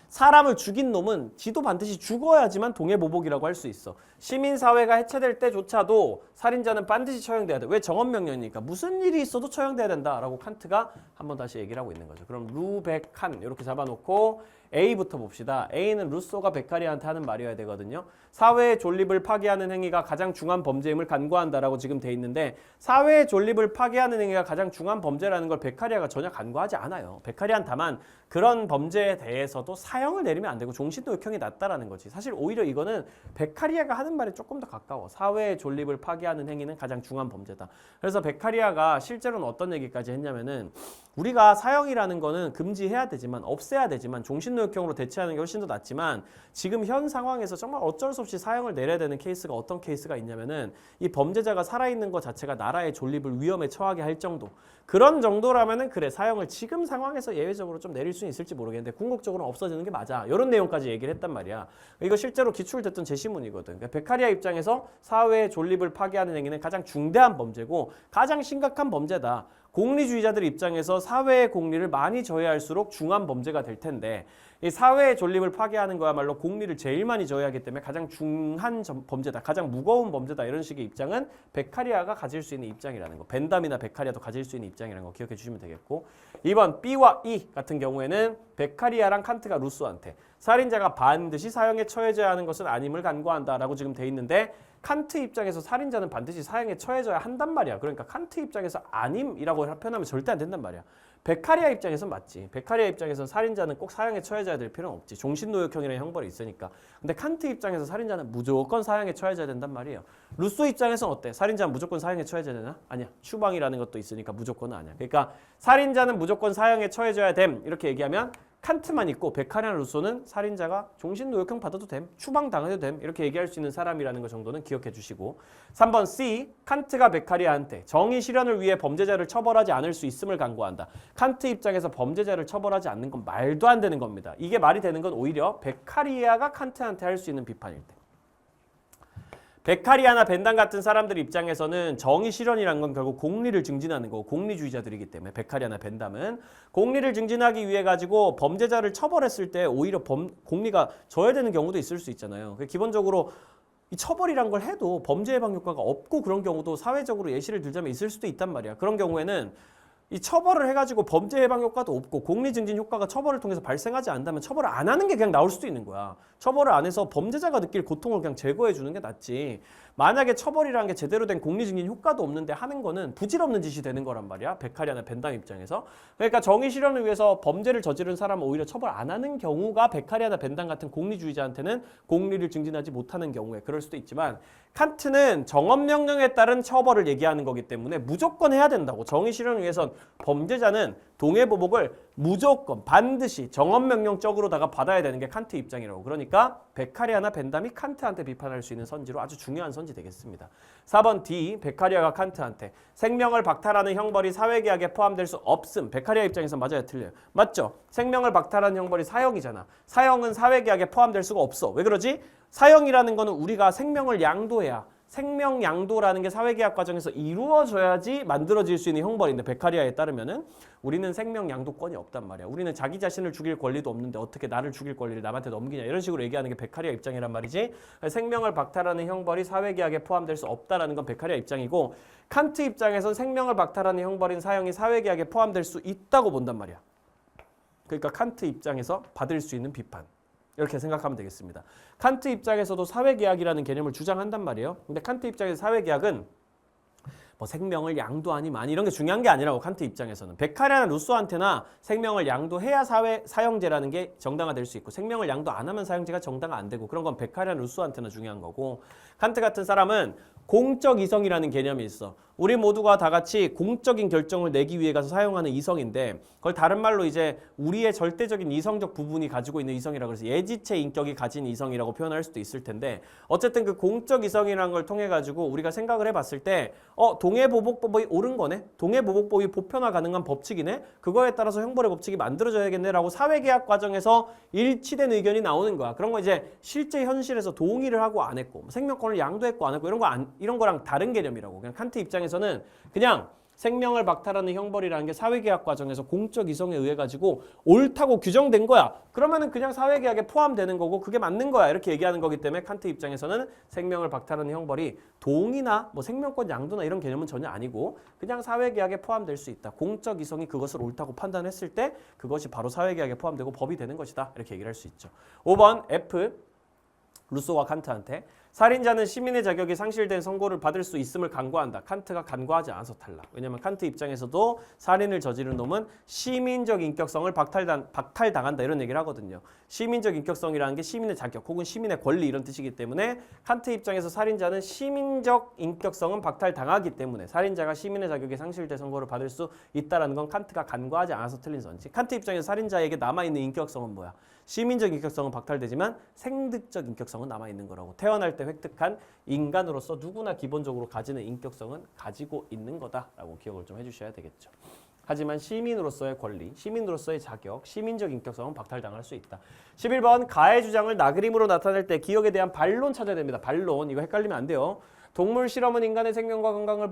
사람을 죽인 놈은 지도 반드시 죽어야지만 동해보복이라고 할 수 있어. 시민사회가 해체될 때조차도 살인자는 반드시 처형돼야 돼. 왜? 정언명령이니까. 무슨 일이 있어도 처형돼야 된다라고 칸트가 한번 다시 얘기를 하고 있는 거죠. 그럼 루베칸 이렇게 잡아놓고 A부터 봅시다. A는 루소가 베카리아한테 하는 말이어야 되거든요. 사회의 존립을 파괴하는 행위가 가장 중한 범죄임을 간과한다라고 지금 돼 있는데 사회의 존립을 파괴하는 행위가 가장 중한 범죄라는 걸 베카리아가 전혀 간과하지 않아요. 베카리아는 다만 그런 범죄에 대해서도 사형을 내리면 안 되고 종신노역형이 낫다라는 거지. 사실 오히려 이거는 베카리아가 하는 말에 조금 더 가까워. 사회의 존립을 파괴하는 행위는 가장 중한 범죄다. 그래서 베카리아가 실제로는 어떤 얘기까지 했냐면은 우리가 사형이라는 거는 금지해야 되지만 없애야 되지만 종신노역형으로 대체하는 게 훨씬 더 낫지만 지금 현 상황에서 정말 어쩔 수 없이 사형을 내려야 되는 케이스가 어떤 케이스가 있냐면은 이 범죄자가 살아있는 것 자체가 나라의 존립을 위험에 처하게 할 정도. 그런 정도라면은 그래 사형을 지금 상황에서 예외적으로 좀 내릴 수는 있을지 모르겠는데 궁극적으로는 없어지는 게 맞아. 이런 내용까지 얘기를 했단 말이야. 이거 실제로 기출됐던 제시문이거든. 그러니까 베카리아 입장에서 사회의 존립을 파괴하는 행위는 가장 중대한 범죄고 가장 심각한 범죄다. 공리주의자들 입장에서 사회의 공리를 많이 저해할수록 중한 범죄가 될 텐데 이 사회의 존립을 파괴하는 거야말로 공리를 제일 많이 저해하기 때문에 가장 중한 범죄다. 가장 무거운 범죄다. 이런 식의 입장은 베카리아가 가질 수 있는 입장이라는 거. 벤담이나 베카리아도 가질 수 있는 입장이라는 거 기억해 주시면 되겠고 2번 B와 E 같은 경우에는 베카리아랑 칸트가 루소한테 살인자가 반드시 사형에 처해져야 하는 것은 아님을 간과한다라고 지금 돼 있는데 칸트 입장에서 살인자는 반드시 사형에 처해져야 한단 말이야. 그러니까 칸트 입장에서 아님이라고 표현하면 절대 안 된단 말이야. 베카리아 입장에서는 맞지. 베카리아 입장에서 살인자는 꼭 사형에 처해져야 될 필요는 없지. 종신노역형이라는 형벌이 있으니까. 근데 칸트 입장에서 살인자는 무조건 사형에 처해져야 된단 말이에요. 루소 입장에서는 어때? 살인자는 무조건 사형에 처해져야 되나? 아니야. 추방이라는 것도 있으니까 무조건은 아니야. 그러니까 살인자는 무조건 사형에 처해져야 됨. 이렇게 얘기하면 칸트만 있고 베카리아 루소는 살인자가 종신노역형 받아도 됨, 추방당해도 됨 이렇게 얘기할 수 있는 사람이라는 것 정도는 기억해 주시고 3번 C, 칸트가 베카리아한테 정의 실현을 위해 범죄자를 처벌하지 않을 수 있음을 강구한다. 칸트 입장에서 범죄자를 처벌하지 않는 건 말도 안 되는 겁니다. 이게 말이 되는 건 오히려 베카리아가 칸트한테 할 수 있는 비판일 때. 베카리아나 벤담 같은 사람들 입장에서는 정의 실현이란 건 결국 공리를 증진하는 거고 공리주의자들이기 때문에 베카리아나 벤담은 공리를 증진하기 위해 가지고 범죄자를 처벌했을 때 오히려 공리가 저해되는 경우도 있을 수 있잖아요. 기본적으로 이 처벌이란 걸 해도 범죄 예방 효과가 없고 그런 경우도 사회적으로 예시를 들자면 있을 수도 있단 말이야. 그런 경우에는 이 처벌을 해가지고 범죄 예방 효과도 없고 공리 증진 효과가 처벌을 통해서 발생하지 않는다면 처벌을 안 하는 게 그냥 나올 수도 있는 거야. 처벌을 안 해서 범죄자가 느낄 고통을 그냥 제거해 주는 게 낫지. 만약에 처벌이라는 게 제대로 된 공리 증진 효과도 없는데 하는 거는 부질없는 짓이 되는 거란 말이야. 베카리아나 벤담 입장에서. 그러니까 정의 실현을 위해서 범죄를 저지른 사람은 오히려 처벌 안 하는 경우가 베카리아나 벤담 같은 공리주의자한테는 공리를 증진하지 못하는 경우에 그럴 수도 있지만 칸트는 정엄명령에 따른 처벌을 얘기하는 거기 때문에 무조건 해야 된다고. 정의 실현을 위해선 범죄자는 동해보복을 무조건 반드시 정엄명령적으로다가 받아야 되는 게 칸트 입장이라고. 그러니까 베카리아나 벤담이 칸트한테 비판할 수 있는 선지로 아주 중요한 선지 되겠습니다. 4번 D, 베카리아가 칸트한테 생명을 박탈하는 형벌이 사회계약에 포함될 수 없음. 베카리아 입장에서 맞아요, 틀려요? 맞죠? 생명을 박탈하는 형벌이 사형이잖아. 사형은 사회계약에 포함될 수가 없어. 왜 그러지? 사형이라는 거는 우리가 생명을 양도해야 생명 양도라는 게 사회계약 과정에서 이루어져야지 만들어질 수 있는 형벌인데 베카리아에 따르면은 우리는 생명 양도권이 없단 말이야. 우리는 자기 자신을 죽일 권리도 없는데 어떻게 나를 죽일 권리를 남한테 넘기냐 이런 식으로 얘기하는 게 베카리아 입장이란 말이지. 생명을 박탈하는 형벌이 사회계약에 포함될 수 없다라는 건 베카리아 입장이고 칸트 입장에선 생명을 박탈하는 형벌인 사형이 사회계약에 포함될 수 있다고 본단 말이야. 그러니까 칸트 입장에서 받을 수 있는 비판. 이렇게 생각하면 되겠습니다. 칸트 입장에서도 사회계약이라는 개념을 주장한단 말이에요. 근데 칸트 입장에서 사회계약은 뭐 생명을 양도하니 많이 이런 게 중요한 게 아니라고 칸트 입장에서는. 베카리아나 루소한테나 생명을 양도해야 사형제라는 게 정당화될 수 있고 생명을 양도 안 하면 사형제가 정당화 안 되고 그런 건 베카리아나 루소한테나 중요한 거고 칸트 같은 사람은 공적 이성이라는 개념이 있어. 우리 모두가 다 같이 공적인 결정을 내기 위해 가서 사용하는 이성인데 그걸 다른 말로 이제 우리의 절대적인 이성적 부분이 가지고 있는 이성이라고 해서 예지체 인격이 가진 이성이라고 표현할 수도 있을 텐데 어쨌든 그 공적 이성이라는 걸 통해 가지고 우리가 생각을 해봤을 때 동해보복법이 옳은 거네. 동해보복법이 보편화 가능한 법칙이네. 그거에 따라서 형벌의 법칙이 만들어져야겠네라고 사회계약 과정에서 일치된 의견이 나오는 거야. 그런 거 이제 실제 현실에서 동의를 하고 안 했고 생명권을 양도했고 안 했고 이런 거랑 다른 개념이라고. 그냥 칸트 입장에서는 그냥 생명을 박탈하는 형벌이라는 게 사회계약 과정에서 공적 이성에 의해 가지고 옳다고 규정된 거야. 그러면은 그냥 사회계약에 포함되는 거고 그게 맞는 거야. 이렇게 얘기하는 거기 때문에 칸트 입장에서는 생명을 박탈하는 형벌이 동의나 뭐 생명권 양도나 이런 개념은 전혀 아니고 그냥 사회계약에 포함될 수 있다. 공적 이성이 그것을 옳다고 판단했을 때 그것이 바로 사회계약에 포함되고 법이 되는 것이다. 이렇게 얘기를 할 수 있죠. 5번 F, 루소와 칸트한테 살인자는 시민의 자격이 상실된 선고를 받을 수 있음을 간과한다. 칸트가 간과하지 않아서 탈락. 왜냐하면 칸트 입장에서도 살인을 저지른 놈은 시민적 인격성을 박탈당한다 이런 얘기를 하거든요. 시민적 인격성이라는 게 시민의 자격 혹은 시민의 권리 이런 뜻이기 때문에 칸트 입장에서 살인자는 시민적 인격성은 박탈당하기 때문에 살인자가 시민의 자격이 상실된 선고를 받을 수 있다는 건 칸트가 간과하지 않아서 틀린 선지. 칸트 입장에서 살인자에게 남아있는 인격성은 뭐야? 시민적 인격성은 박탈되지만 생득적 인격성은 남아있는 거라고. 태어날 때 획득한 인간으로서 누구나 기본적으로 가지는 인격성은 가지고 있는 거다라고 기억을 좀 해주셔야 되겠죠. 하지만 시민으로서의 권리, 시민으로서의 자격, 시민적 인격성은 박탈당할 수 있다. 11번 가해 주장을 나그림으로 나타낼 때 기억에 대한 반론 찾아야 됩니다. 반론. 이거 헷갈리면 안 돼요. 동물 실험은 인간의 생명과 건강을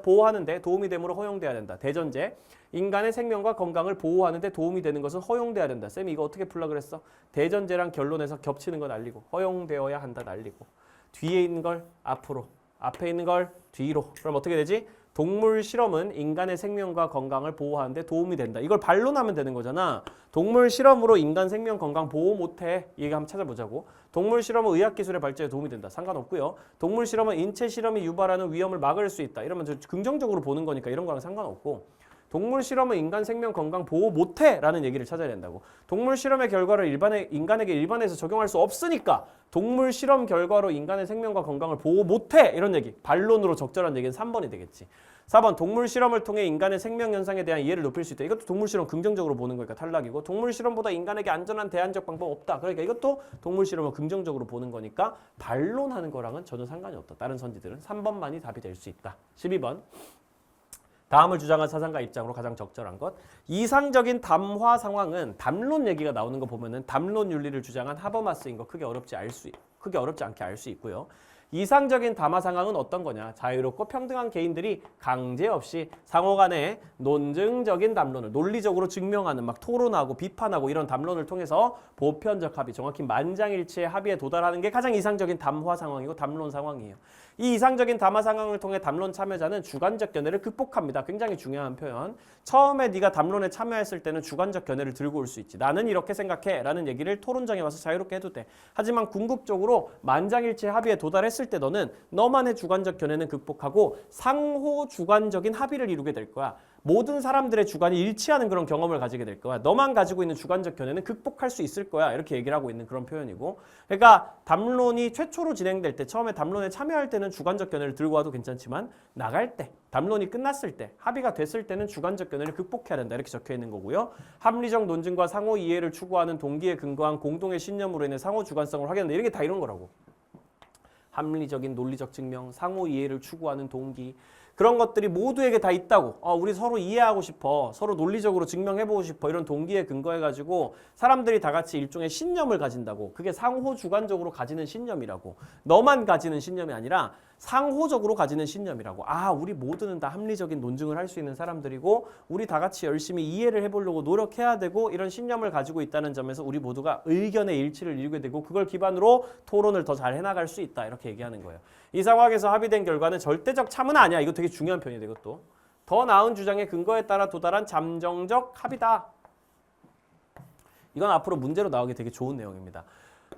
보호하는데 도움이 되므로 허용돼야 된다. 대전제. 인간의 생명과 건강을 보호하는 데 도움이 되는 것은 허용돼야 된다. 쌤이 이거 어떻게 풀라 그랬어? 대전제랑 결론에서 겹치는 거 날리고 허용되어야 한다 날리고 뒤에 있는 걸 앞으로 앞에 있는 걸 뒤로. 그럼 어떻게 되지? 동물 실험은 인간의 생명과 건강을 보호하는 데 도움이 된다. 이걸 반론하면 되는 거잖아. 동물 실험으로 인간 생명 건강 보호 못해. 얘기 한번 찾아보자고. 동물 실험은 의학기술의 발전에 도움이 된다. 상관없고요. 동물 실험은 인체 실험이 유발하는 위험을 막을 수 있다. 이러면 긍정적으로 보는 거니까 이런 거랑 상관없고 동물 실험은 인간 생명 건강 보호 못해 라는 얘기를 찾아야 된다고. 동물 실험의 결과를 인간에게 일반에서 적용할 수 없으니까 동물 실험 결과로 인간의 생명과 건강을 보호 못해 이런 얘기. 반론으로 적절한 얘기는 3번이 되겠지. 4번 동물 실험을 통해 인간의 생명 현상에 대한 이해를 높일 수 있다. 이것도 동물 실험 긍정적으로 보는 거니까 탈락이고 동물 실험보다 인간에게 안전한 대안적 방법 없다. 그러니까 이것도 동물 실험을 긍정적으로 보는 거니까 반론하는 거랑은 전혀 상관이 없다. 다른 선지들은 3번만이 답이 될 수 있다. 12번. 다음을 주장한 사상가 입장으로 가장 적절한 것. 이상적인 담화 상황은 담론 얘기가 나오는 거 보면은 담론 윤리를 주장한 하버마스인 거 크게 어렵지 않게 알 수 있고요. 이상적인 담화 상황은 어떤 거냐? 자유롭고 평등한 개인들이 강제 없이 상호 간의 논증적인 담론을 논리적으로 증명하는 막 토론하고 비판하고 이런 담론을 통해서 보편적 합의, 정확히 만장일치의 합의에 도달하는 게 가장 이상적인 담화 상황이고 담론 상황이에요. 이 이상적인 담화 상황을 통해 담론 참여자는 주관적 견해를 극복합니다. 굉장히 중요한 표현. 처음에 네가 담론에 참여했을 때는 주관적 견해를 들고 올 수 있지. 나는 이렇게 생각해 라는 얘기를 토론장에 와서 자유롭게 해도 돼. 하지만 궁극적으로 만장일치의 합의에 도달했을 때 너는 너만의 주관적 견해는 극복하고 상호 주관적인 합의를 이루게 될 거야. 모든 사람들의 주관이 일치하는 그런 경험을 가지게 될 거야. 너만 가지고 있는 주관적 견해는 극복할 수 있을 거야. 이렇게 얘기를 하고 있는 그런 표현이고. 그러니까 담론이 최초로 진행될 때 처음에 담론에 참여할 때는 주관적 견해를 들고 와도 괜찮지만 나갈 때 담론이 끝났을 때 합의가 됐을 때는 주관적 견해를 극복해야 된다. 이렇게 적혀 있는 거고요. 합리적 논증과 상호 이해를 추구하는 동기에 근거한 공동의 신념으로 인해 상호 주관성을 확인한다. 이게 다 이런 거라고. 합리적인 논리적 증명, 상호 이해를 추구하는 동기 그런 것들이 모두에게 다 있다고. 우리 서로 이해하고 싶어. 서로 논리적으로 증명해보고 싶어. 이런 동기에 근거해가지고 사람들이 다 같이 일종의 신념을 가진다고. 그게 상호 주관적으로 가지는 신념이라고. 너만 가지는 신념이 아니라 상호적으로 가지는 신념이라고. 우리 모두는 다 합리적인 논증을 할 수 있는 사람들이고 우리 다 같이 열심히 이해를 해보려고 노력해야 되고 이런 신념을 가지고 있다는 점에서 우리 모두가 의견의 일치를 이루게 되고 그걸 기반으로 토론을 더 잘 해나갈 수 있다. 이렇게 얘기하는 거예요. 이 상황에서 합의된 결과는 절대적 참은 아니야. 이거 되게 중요한 편이다. 이것도. 더 나은 주장의 근거에 따라 도달한 잠정적 합의다. 이건 앞으로 문제로 나오기 되게 좋은 내용입니다.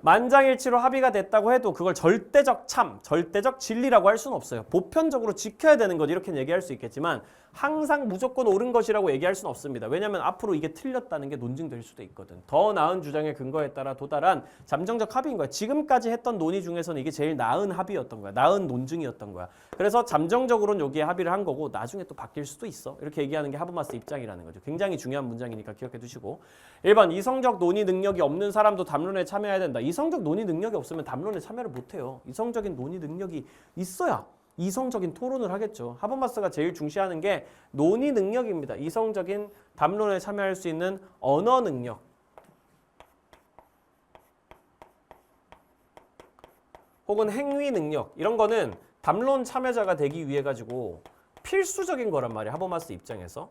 만장일치로 합의가 됐다고 해도 그걸 절대적 참, 절대적 진리라고 할 수는 없어요. 보편적으로 지켜야 되는 것 이렇게 얘기할 수 있겠지만 항상 무조건 옳은 것이라고 얘기할 수는 없습니다. 왜냐하면 앞으로 이게 틀렸다는 게 논증될 수도 있거든. 더 나은 주장의 근거에 따라 도달한 잠정적 합의인 거야. 지금까지 했던 논의 중에서는 이게 제일 나은 합의였던 거야. 나은 논증이었던 거야. 그래서 잠정적으로는 여기에 합의를 한 거고 나중에 또 바뀔 수도 있어. 이렇게 얘기하는 게 하버마스 입장이라는 거죠. 굉장히 중요한 문장이니까 기억해 두시고. 1번 이성적 논의 능력이 없는 사람도 담론에 참여해야 된다. 이성적 논의 능력이 없으면 담론에 참여를 못해요. 이성적인 논의 능력이 있어야 이성적인 토론을 하겠죠. 하버마스가 제일 중시하는 게 논의 능력입니다. 이성적인 담론에 참여할 수 있는 언어 능력. 혹은 행위 능력. 이런 거는 담론 참여자가 되기 위해 가지고 필수적인 거란 말이에요. 하버마스 입장에서.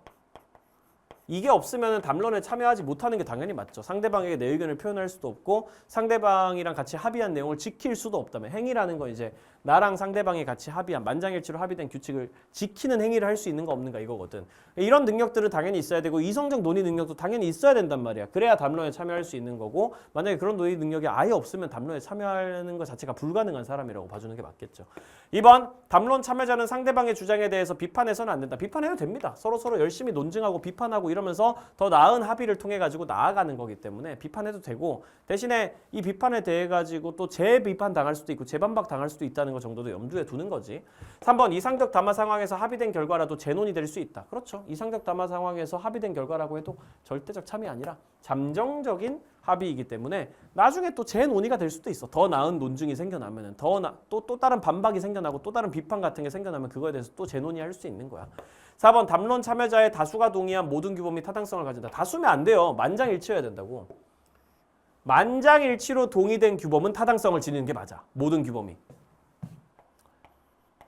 이게 없으면 담론에 참여하지 못하는 게 당연히 맞죠. 상대방에게 내 의견을 표현할 수도 없고 상대방이랑 같이 합의한 내용을 지킬 수도 없다면 행위라는 건 이제 나랑 상대방이 같이 합의한 만장일치로 합의된 규칙을 지키는 행위를 할 수 있는 거 없는가 이거거든. 이런 능력들은 당연히 있어야 되고 이성적 논의 능력도 당연히 있어야 된단 말이야. 그래야 담론에 참여할 수 있는 거고 만약에 그런 논의 능력이 아예 없으면 담론에 참여하는 것 자체가 불가능한 사람이라고 봐주는 게 맞겠죠. 2번 담론 참여자는 상대방의 주장에 대해서 비판해서는 안 된다. 비판해도 됩니다. 서로 열심히 논증하고 비판하고 이러면서 더 나은 합의를 통해 가지고 나아가는 거기 때문에 비판해도 되고 대신에 이 비판에 대해 가지고 또 재비판 당할 수도 있고 재반박 당할 수도 있다는 거 정도도 염두에 두는 거지. 3번 이상적 담화 상황에서 합의된 결과라도 재논의 될 수 있다. 그렇죠. 이상적 담화 상황에서 합의된 결과라고 해도 절대적 참이 아니라 잠정적인 합의이기 때문에 나중에 또 재논의가 될 수도 있어. 더 나은 논증이 생겨나면은 또 다른 반박이 생겨나고 또 다른 비판 같은 게 생겨나면 그거에 대해서 또 재논의할 수 있는 거야. 4번 담론 참여자의 다수가 동의한 모든 규범이 타당성을 가진다. 다수면 안 돼요. 만장일치여야 된다고. 만장일치로 동의된 규범은 타당성을 지니는 게 맞아. 모든 규범이.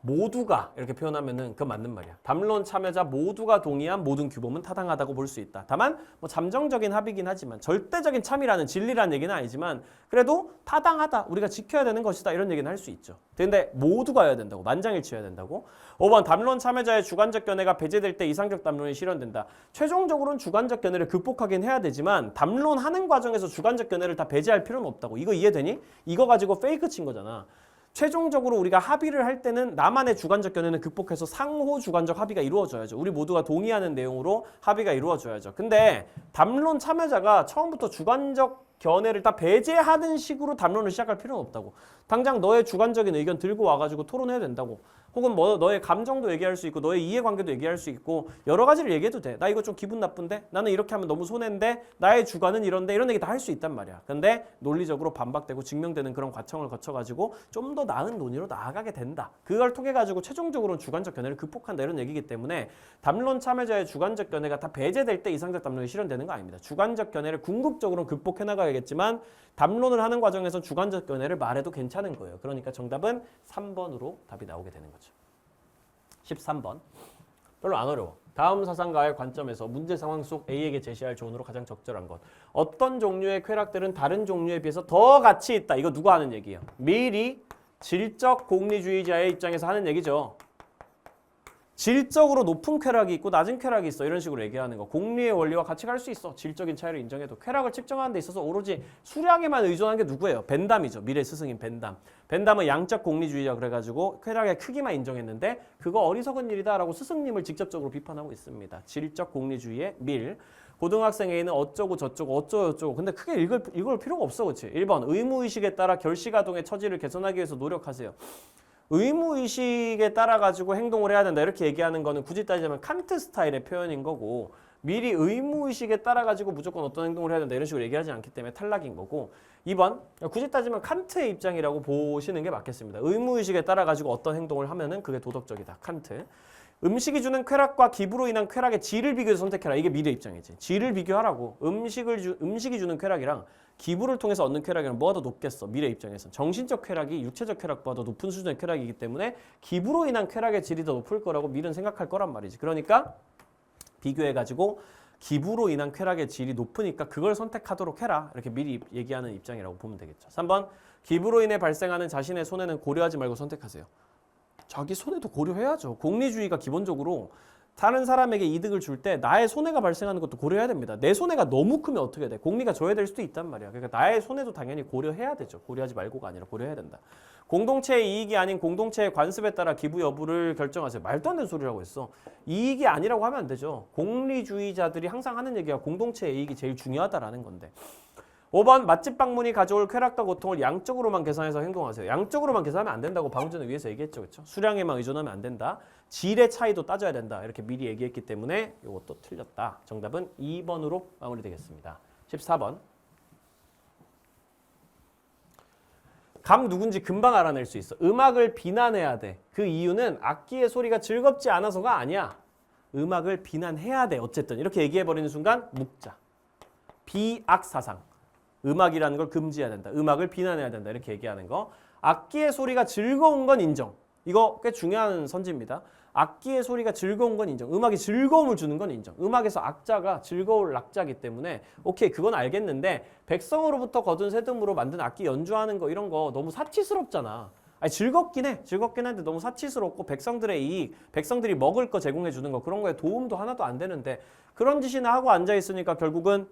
모두가 이렇게 표현하면은 그건 맞는 말이야. 담론 참여자 모두가 동의한 모든 규범은 타당하다고 볼 수 있다. 다만 뭐 잠정적인 합의긴 하지만 절대적인 참이라는 진리라는 얘기는 아니지만 그래도 타당하다. 우리가 지켜야 되는 것이다. 이런 얘기는 할 수 있죠. 근데 모두가 해야 된다고. 만장일치해야 된다고. 5번 담론 참여자의 주관적 견해가 배제될 때 이상적 담론이 실현된다. 최종적으로는 주관적 견해를 극복하긴 해야 되지만 담론하는 과정에서 주관적 견해를 다 배제할 필요는 없다고. 이거 이해되니? 이거 가지고 페이크 친 거잖아. 최종적으로 우리가 합의를 할 때는 나만의 주관적 견해는 극복해서 상호 주관적 합의가 이루어져야죠. 우리 모두가 동의하는 내용으로 합의가 이루어져야죠. 근데 담론 참여자가 처음부터 주관적 견해를 다 배제하는 식으로 담론을 시작할 필요는 없다고. 당장 너의 주관적인 의견 들고 와가지고 토론해야 된다고. 혹은 뭐 너의 감정도 얘기할 수 있고 너의 이해관계도 얘기할 수 있고 여러 가지를 얘기해도 돼. 나 이거 좀 기분 나쁜데? 나는 이렇게 하면 너무 손해인데? 나의 주관은 이런데? 이런 얘기 다 할 수 있단 말이야. 근데 논리적으로 반박되고 증명되는 그런 과정을 거쳐가지고 좀 더 나은 논의로 나아가게 된다. 그걸 통해가지고 최종적으로는 주관적 견해를 극복한다 이런 얘기이기 때문에 담론 참여자의 주관적 견해가 다 배제될 때 이상적 담론이 실현되는 거 아닙니다. 주관적 견해를 궁극적으로는 극복해 나가야겠지만 담론을 하는 과정에서 주관적 견해를 말해도 괜찮은 거예요. 그러니까 정답은 3번으로 답이 나오게 되는 거죠. 13번. 별로 안 어려워. 다음 사상가의 관점에서 문제 상황 속 A에게 제시할 조언으로 가장 적절한 것. 어떤 종류의 쾌락들은 다른 종류에 비해서 더 가치 있다. 이거 누가 하는 얘기예요? 밀이 질적 공리주의자의 입장에서 하는 얘기죠. 질적으로 높은 쾌락이 있고 낮은 쾌락이 있어. 이런 식으로 얘기하는 거. 공리의 원리와 같이 갈 수 있어. 질적인 차이를 인정해도. 쾌락을 측정하는 데 있어서 오로지 수량에만 의존한 게 누구예요? 벤담이죠. 밀의 스승인 벤담. 벤담은 양적 공리주의자 그래가지고 쾌락의 크기만 인정했는데 그거 어리석은 일이다라고 스승님을 직접적으로 비판하고 있습니다. 질적 공리주의의 밀. 고등학생 A는 어쩌고 저쩌고 어쩌고 근데 크게 읽을 필요가 없어. 그렇지? 1번 의무의식에 따라 결시가동의 처지를 개선하기 위해서 노력하세요. 의무의식에 따라 가지고 행동을 해야 된다 이렇게 얘기하는 거는 굳이 따지자면 칸트 스타일의 표현인 거고 미리 의무의식에 따라 가지고 무조건 어떤 행동을 해야 된다 이런 식으로 얘기하지 않기 때문에 탈락인 거고 2번 굳이 따지면 칸트의 입장이라고 보시는 게 맞겠습니다. 의무의식에 따라 가지고 어떤 행동을 하면은 그게 도덕적이다. 칸트. 음식이 주는 쾌락과 기부로 인한 쾌락의 질을 비교해서 선택해라. 이게 미래의 입장이지. 질을 비교하라고. 음식이 주는 쾌락이랑 기부를 통해서 얻는 쾌락이랑 뭐가 더 높겠어? 미래 입장에서. 정신적 쾌락이 육체적 쾌락보다 더 높은 수준의 쾌락이기 때문에 기부로 인한 쾌락의 질이 더 높을 거라고 밀은 생각할 거란 말이지. 그러니까 비교해가지고 기부로 인한 쾌락의 질이 높으니까 그걸 선택하도록 해라. 이렇게 미리 얘기하는 입장이라고 보면 되겠죠. 3번 기부로 인해 발생하는 자신의 손해는 고려하지 말고 선택하세요. 자기 손해도 고려해야죠. 공리주의가 기본적으로 다른 사람에게 이득을 줄 때 나의 손해가 발생하는 것도 고려해야 됩니다. 내 손해가 너무 크면 어떻게 돼? 공리가 줘야 될 수도 있단 말이야. 그러니까 나의 손해도 당연히 고려해야 되죠. 고려하지 말고가 아니라 고려해야 된다. 공동체의 이익이 아닌 공동체의 관습에 따라 기부 여부를 결정하세요. 말도 안 되는 소리라고 했어. 이익이 아니라고 하면 안 되죠. 공리주의자들이 항상 하는 얘기가 공동체의 이익이 제일 중요하다라는 건데. 5번 맛집 방문이 가져올 쾌락과 고통을 양적으로만 계산해서 행동하세요. 양적으로만 계산하면 안 된다고 방금 전에 위에서 얘기했죠. 그렇죠? 수량에만 의존하면 안 된다. 질의 차이도 따져야 된다. 이렇게 미리 얘기했기 때문에 이것도 틀렸다. 정답은 2번으로 마무리되겠습니다. 14번. 감 누군지 금방 알아낼 수 있어. 음악을 비난해야 돼. 그 이유는 악기의 소리가 즐겁지 않아서가 아니야. 음악을 비난해야 돼. 어쨌든 이렇게 얘기해버리는 순간 묵자. 비악사상. 음악이라는 걸 금지해야 된다. 음악을 비난해야 된다. 이렇게 얘기하는 거. 악기의 소리가 즐거운 건 인정. 이거 꽤 중요한 선지입니다. 악기의 소리가 즐거운 건 인정. 음악이 즐거움을 주는 건 인정. 음악에서 악자가 즐거울 낙자기 때문에 오케이 그건 알겠는데 백성으로부터 거둔 세금으로 만든 악기 연주하는 거 이런 거 너무 사치스럽잖아. 아니 즐겁긴 해. 즐겁긴 한데 너무 사치스럽고 백성들의 이익, 백성들이 먹을 거 제공해 주는 거 그런 거에 도움도 하나도 안 되는데 그런 짓이나 하고 앉아 있으니까 결국은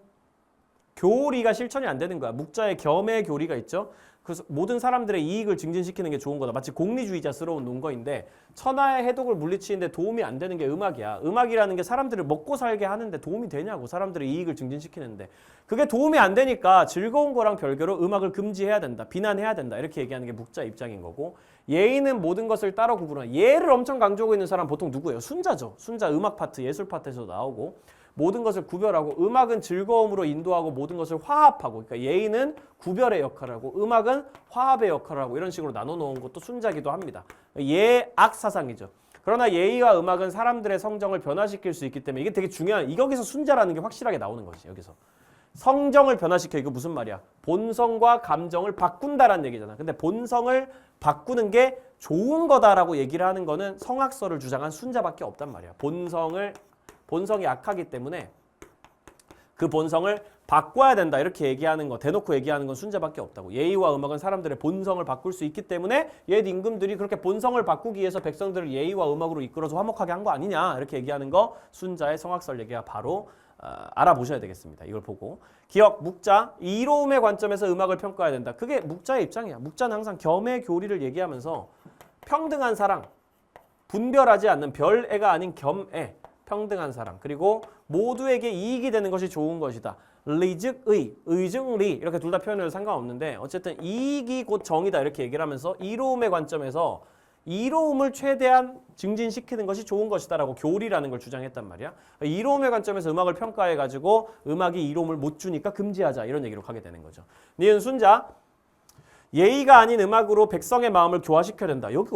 교리가 실천이 안 되는 거야. 묵자의 겸의 교리가 있죠. 그래서 모든 사람들의 이익을 증진시키는 게 좋은 거다. 마치 공리주의자스러운 논거인데 천하의 해독을 물리치는데 도움이 안 되는 게 음악이야. 음악이라는 게 사람들을 먹고 살게 하는데 도움이 되냐고. 사람들의 이익을 증진시키는데. 그게 도움이 안 되니까 즐거운 거랑 별개로 음악을 금지해야 된다. 비난해야 된다. 이렇게 얘기하는 게 묵자 입장인 거고 예의는 모든 것을 따로 구분하는 예를 엄청 강조하고 있는 사람 보통 누구예요? 순자죠. 순자 음악 파트, 예술 파트에서 나오고 모든 것을 구별하고 음악은 즐거움으로 인도하고 모든 것을 화합하고 그러니까 예의는 구별의 역할을 하고 음악은 화합의 역할을 하고 이런 식으로 나눠놓은 것도 순자기도 합니다. 예악 사상이죠. 그러나 예의와 음악은 사람들의 성정을 변화시킬 수 있기 때문에 이게 되게 중요한 여기서 순자라는 게 확실하게 나오는 거지. 여기서 성정을 변화시켜. 이거 무슨 말이야? 본성과 감정을 바꾼다라는 얘기잖아. 근데 본성을 바꾸는 게 좋은 거다라고 얘기를 하는 거는 성악설을 주장한 순자밖에 없단 말이야. 본성이 악하기 때문에 그 본성을 바꿔야 된다 이렇게 얘기하는 거, 대놓고 얘기하는 건 순자밖에 없다고. 예의와 음악은 사람들의 본성을 바꿀 수 있기 때문에 옛 임금들이 그렇게 본성을 바꾸기 위해서 백성들을 예의와 음악으로 이끌어서 화목하게 한 거 아니냐 이렇게 얘기하는 거 순자의 성악설 얘기가 바로 알아보셔야 되겠습니다. 이걸 보고 기억, 묵자, 이로움의 관점에서 음악을 평가해야 된다. 그게 묵자의 입장이야. 묵자는 항상 겸의 교리를 얘기하면서 평등한 사랑, 분별하지 않는 별애가 아닌 겸애, 평등한 사랑, 그리고 모두에게 이익이 되는 것이 좋은 것이다. 리즉 의, 의증리 이렇게 둘 다 표현해도 상관없는데 어쨌든 이익이 곧 정이다 이렇게 얘기를 하면서 이로움의 관점에서 이로움을 최대한 증진시키는 것이 좋은 것이다 라고 교리라는 걸 주장했단 말이야. 이로움의 관점에서 음악을 평가해가지고 음악이 이로움을 못 주니까 금지하자 이런 얘기로 가게 되는 거죠. 니은 순자 예의가 아닌 음악으로 백성의 마음을 교화시켜야 된다. 여기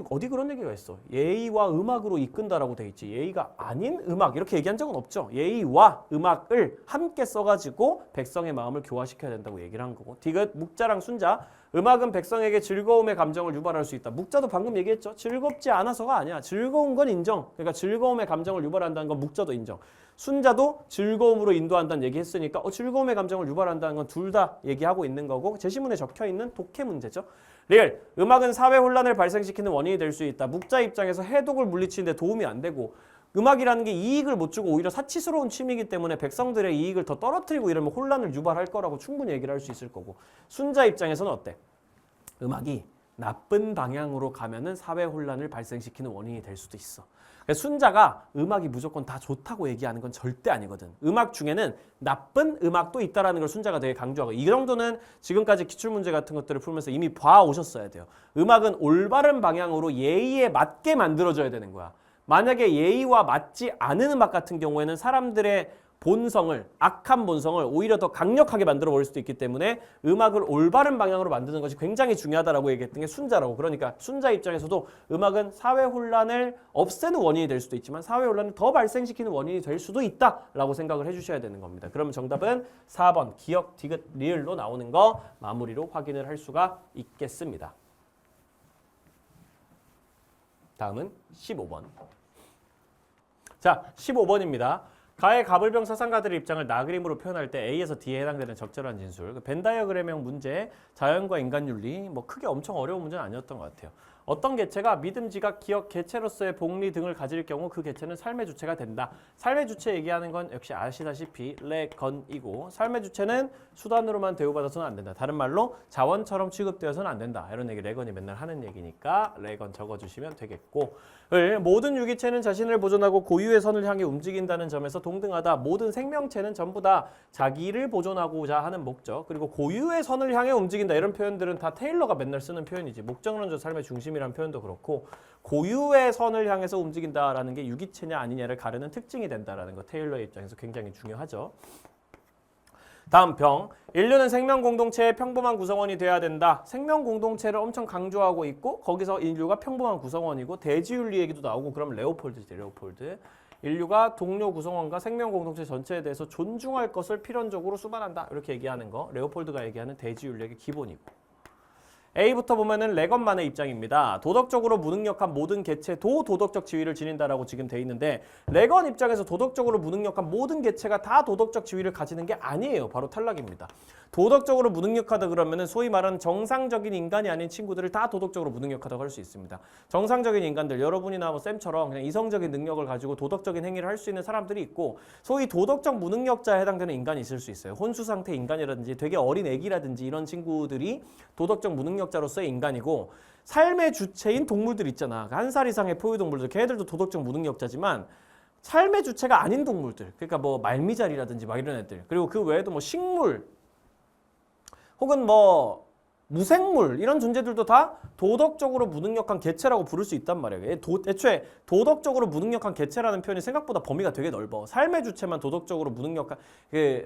어디 그런 얘기가 있어. 예의와 음악으로 이끈다라고 돼 있지. 예의가 아닌 음악 이렇게 얘기한 적은 없죠. 예의와 음악을 함께 써가지고 백성의 마음을 교화시켜야 된다고 얘기를 한 거고. 디귿 묵자랑 순자 음악은 백성에게 즐거움의 감정을 유발할 수 있다. 묵자도 방금 얘기했죠. 즐겁지 않아서가 아니야. 즐거운 건 인정. 그러니까 즐거움의 감정을 유발한다는 건 묵자도 인정. 순자도 즐거움으로 인도한다는 얘기했으니까 즐거움의 감정을 유발한다는 건 둘 다 얘기하고 있는 거고 제시문에 적혀있는 독해 문제죠. 리을 음악은 사회 혼란을 발생시키는 원인이 될 수 있다. 묵자 입장에서 해독을 물리치는데 도움이 안 되고 음악이라는 게 이익을 못 주고 오히려 사치스러운 취미이기 때문에 백성들의 이익을 더 떨어뜨리고 이러면 혼란을 유발할 거라고 충분히 얘기를 할 수 있을 거고 순자 입장에서는 어때? 음악이 나쁜 방향으로 가면은 사회 혼란을 발생시키는 원인이 될 수도 있어. 순자가 음악이 무조건 다 좋다고 얘기하는 건 절대 아니거든. 음악 중에는 나쁜 음악도 있다라는 걸 순자가 되게 강조하고 이 정도는 지금까지 기출문제 같은 것들을 풀면서 이미 봐오셨어야 돼요. 음악은 올바른 방향으로 예의에 맞게 만들어져야 되는 거야. 만약에 예의와 맞지 않은 음악 같은 경우에는 사람들의 본성을, 악한 본성을 오히려 더 강력하게 만들어 버릴 수도 있기 때문에 음악을 올바른 방향으로 만드는 것이 굉장히 중요하다라고 얘기했던 게 순자라고. 그러니까 순자 입장에서도 음악은 사회 혼란을 없애는 원인이 될 수도 있지만 사회 혼란을 더 발생시키는 원인이 될 수도 있다라고 생각을 해주셔야 되는 겁니다. 그러면 정답은 4번 기역, 디귿, 리을로 나오는 거 마무리로 확인을 할 수가 있겠습니다. 다음은 15번. 자, 15번입니다. 가의 가불병 사상가들의 입장을 나그림으로 표현할 때 A에서 D에 해당되는 적절한 진술. 벤 다이어그램형 문제, 자연과 인간윤리, 뭐 크게 엄청 어려운 문제는 아니었던 것 같아요. 어떤 개체가 믿음, 지각, 기억, 개체로서의 복리 등을 가질 경우 그 개체는 삶의 주체가 된다. 삶의 주체 얘기하는 건 역시 아시다시피 레건이고 삶의 주체는 수단으로만 대우받아서는 안 된다. 다른 말로 자원처럼 취급되어서는 안 된다. 이런 얘기 레건이 맨날 하는 얘기니까 레건 적어주시면 되겠고 모든 유기체는 자신을 보존하고 고유의 선을 향해 움직인다는 점에서 동등하다. 모든 생명체는 전부 다 자기를 보존하고자 하는 목적 그리고 고유의 선을 향해 움직인다. 이런 표현들은 다 테일러가 맨날 쓰는 표현이지. 목적론적 삶의 중심이라는 표현도 그렇고 고유의 선을 향해서 움직인다라는 게 유기체냐 아니냐를 가르는 특징이 된다라는 거 테일러의 입장에서 굉장히 중요하죠. 다음 병. 인류는 생명 공동체의 평범한 구성원이 돼야 된다. 생명 공동체를 엄청 강조하고 있고 거기서 인류가 평범한 구성원이고 대지윤리 얘기도 나오고 그럼 레오폴드지. 레오폴드. 인류가 동료 구성원과 생명 공동체 전체에 대해서 존중할 것을 필연적으로 수반한다. 이렇게 얘기하는 거. 레오폴드가 얘기하는 대지윤리의 기본이고. A부터 보면은 레건만의 입장입니다. 도덕적으로 무능력한 모든 개체도 도덕적 지위를 지닌다라고 지금 돼 있는데 레건 입장에서 도덕적으로 무능력한 모든 개체가 다 도덕적 지위를 가지는 게 아니에요. 바로 탈락입니다. 도덕적으로 무능력하다 그러면은 소위 말하는 정상적인 인간이 아닌 친구들을 다 도덕적으로 무능력하다고 할 수 있습니다. 정상적인 인간들, 여러분이나 뭐 쌤처럼 그냥 이성적인 능력을 가지고 도덕적인 행위를 할 수 있는 사람들이 있고 소위 도덕적 무능력자에 해당되는 인간이 있을 수 있어요. 혼수 상태 인간이라든지 되게 어린 애기라든지 이런 친구들이 도덕적 무능력자로서의 인간이고 삶의 주체인 동물들 있잖아. 한 살 이상의 포유동물들, 걔네들도 도덕적 무능력자지만 삶의 주체가 아닌 동물들, 그러니까 뭐 말미잘이라든지 막 이런 애들, 그리고 그 외에도 뭐 식물 혹은 뭐 무생물 이런 존재들도 다 도덕적으로 무능력한 개체라고 부를 수 있단 말이에요. 애초에 도덕적으로 무능력한 개체라는 표현이 생각보다 범위가 되게 넓어. 삶의 주체만 도덕적으로 무능력한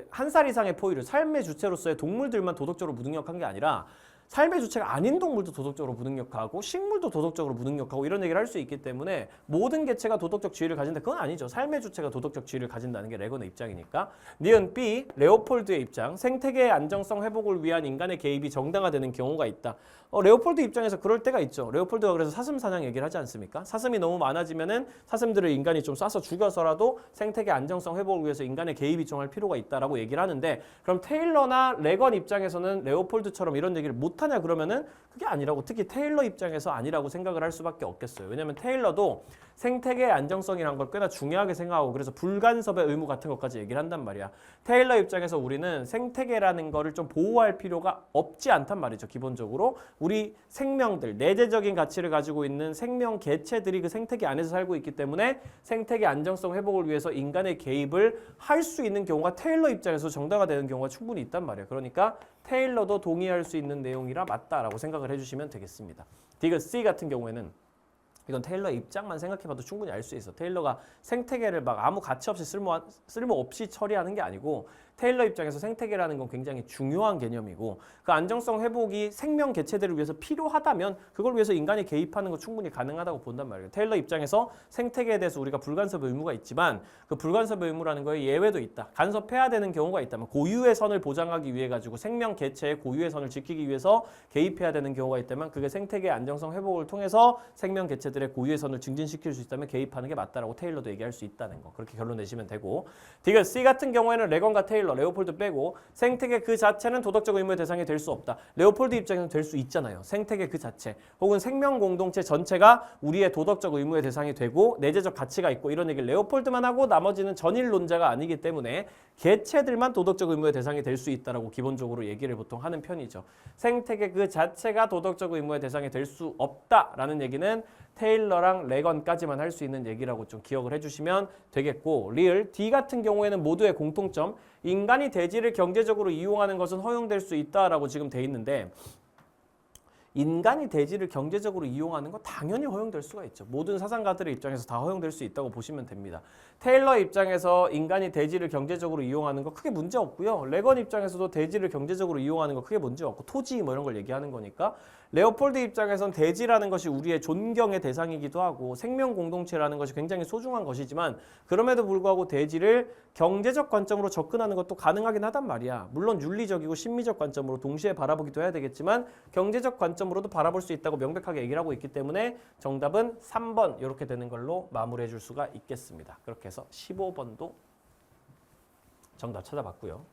한 살 이상의 포유류, 삶의 주체로서의 동물들만 도덕적으로 무능력한 게 아니라 삶의 주체가 아닌 동물도 도덕적으로 무능력하고 식물도 도덕적으로 무능력하고 이런 얘기를 할 수 있기 때문에 모든 개체가 도덕적 지위를 가진다. 그건 아니죠. 삶의 주체가 도덕적 지위를 가진다는 게 레건의 입장이니까. 니은 B, 레오폴드의 입장. 생태계의 안정성 회복을 위한 인간의 개입이 정당화되는 경우가 있다. 레오폴드 입장에서 그럴 때가 있죠. 레오폴드가 그래서 사슴 사냥 얘기를 하지 않습니까? 사슴이 너무 많아지면은 사슴들을 인간이 좀 쏴서 죽여서라도 생태계 안정성 회복을 위해서 인간의 개입이 좀 할 필요가 있다라고 얘기를 하는데, 그럼 테일러나 레건 입장에서는 레오폴드처럼 이런 얘기를 못하냐 그러면은 그게 아니라고, 특히 테일러 입장에서 아니라고 생각을 할 수밖에 없겠어요. 왜냐하면 테일러도 생태계의 안정성이라는 걸 꽤나 중요하게 생각하고 그래서 불간섭의 의무 같은 것까지 얘기를 한단 말이야. 테일러 입장에서 우리는 생태계라는 거를 좀 보호할 필요가 없지 않단 말이죠. 기본적으로 우리 생명들, 내재적인 가치를 가지고 있는 생명 개체들이 그 생태계 안에서 살고 있기 때문에 생태계 안정성 회복을 위해서 인간의 개입을 할 수 있는 경우가 테일러 입장에서 정당화되는 경우가 충분히 있단 말이에요. 그러니까 테일러도 동의할 수 있는 내용이라 맞다라고 생각을 해주시면 되겠습니다. 디귿 C 같은 경우에는 이건 테일러의 입장만 생각해봐도 충분히 알 수 있어. 테일러가 생태계를 막 아무 가치 없이 쓸모 없이 처리하는 게 아니고, 테일러 입장에서 생태계라는 건 굉장히 중요한 개념이고 그 안정성 회복이 생명 개체들을 위해서 필요하다면 그걸 위해서 인간이 개입하는 거 충분히 가능하다고 본단 말이에요. 테일러 입장에서 생태계에 대해서 우리가 불간섭의 의무가 있지만 그 불간섭의 의무라는 거에 예외도 있다. 간섭해야 되는 경우가 있다면 고유의 선을 보장하기 위해 가지고 생명 개체의 고유의 선을 지키기 위해서 개입해야 되는 경우가 있다면 그게 생태계 안정성 회복을 통해서 생명 개체들의 고유의 선을 증진시킬 수 있다면 개입하는 게 맞다라고 테일러도 얘기할 수 있다는 거. 그렇게 결론 내시면 되고, 디귿 C 같은 경우에는 레건과 테일러, 레오폴드 빼고 생태계 그 자체는 도덕적 의무의 대상이 될 수 없다. 레오폴드 입장에서는 될 수 있잖아요. 생태계 그 자체 혹은 생명 공동체 전체가 우리의 도덕적 의무의 대상이 되고 내재적 가치가 있고 이런 얘기를 레오폴드만 하고 나머지는 전일론자가 아니기 때문에 개체들만 도덕적 의무의 대상이 될 수 있다라고 기본적으로 얘기를 보통 하는 편이죠. 생태계 그 자체가 도덕적 의무의 대상이 될 수 없다라는 얘기는 테일러랑 레건까지만 할 수 있는 얘기라고 좀 기억을 해주시면 되겠고, 리을 D 같은 경우에는 모두의 공통점, 인간이 대지를 경제적으로 이용하는 것은 허용될 수 있다라고 지금 돼 있는데, 인간이 대지를 경제적으로 이용하는 거 당연히 허용될 수가 있죠. 모든 사상가들의 입장에서 다 허용될 수 있다고 보시면 됩니다. 테일러 입장에서 인간이 대지를 경제적으로 이용하는 거 크게 문제 없고요. 레건 입장에서도 대지를 경제적으로 이용하는 거 크게 문제 없고 토지 뭐 이런 걸 얘기하는 거니까, 레오폴드 입장에선 대지라는 것이 우리의 존경의 대상이기도 하고 생명 공동체라는 것이 굉장히 소중한 것이지만 그럼에도 불구하고 대지를 경제적 관점으로 접근하는 것도 가능하긴 하단 말이야. 물론 윤리적이고 심미적 관점으로 동시에 바라보기도 해야 되겠지만 경제적 관점으로도 바라볼 수 있다고 명백하게 얘기를 하고 있기 때문에 정답은 3번 이렇게 되는 걸로 마무리해 줄 수가 있겠습니다. 그렇게 해서 15번도 정답 찾아봤고요.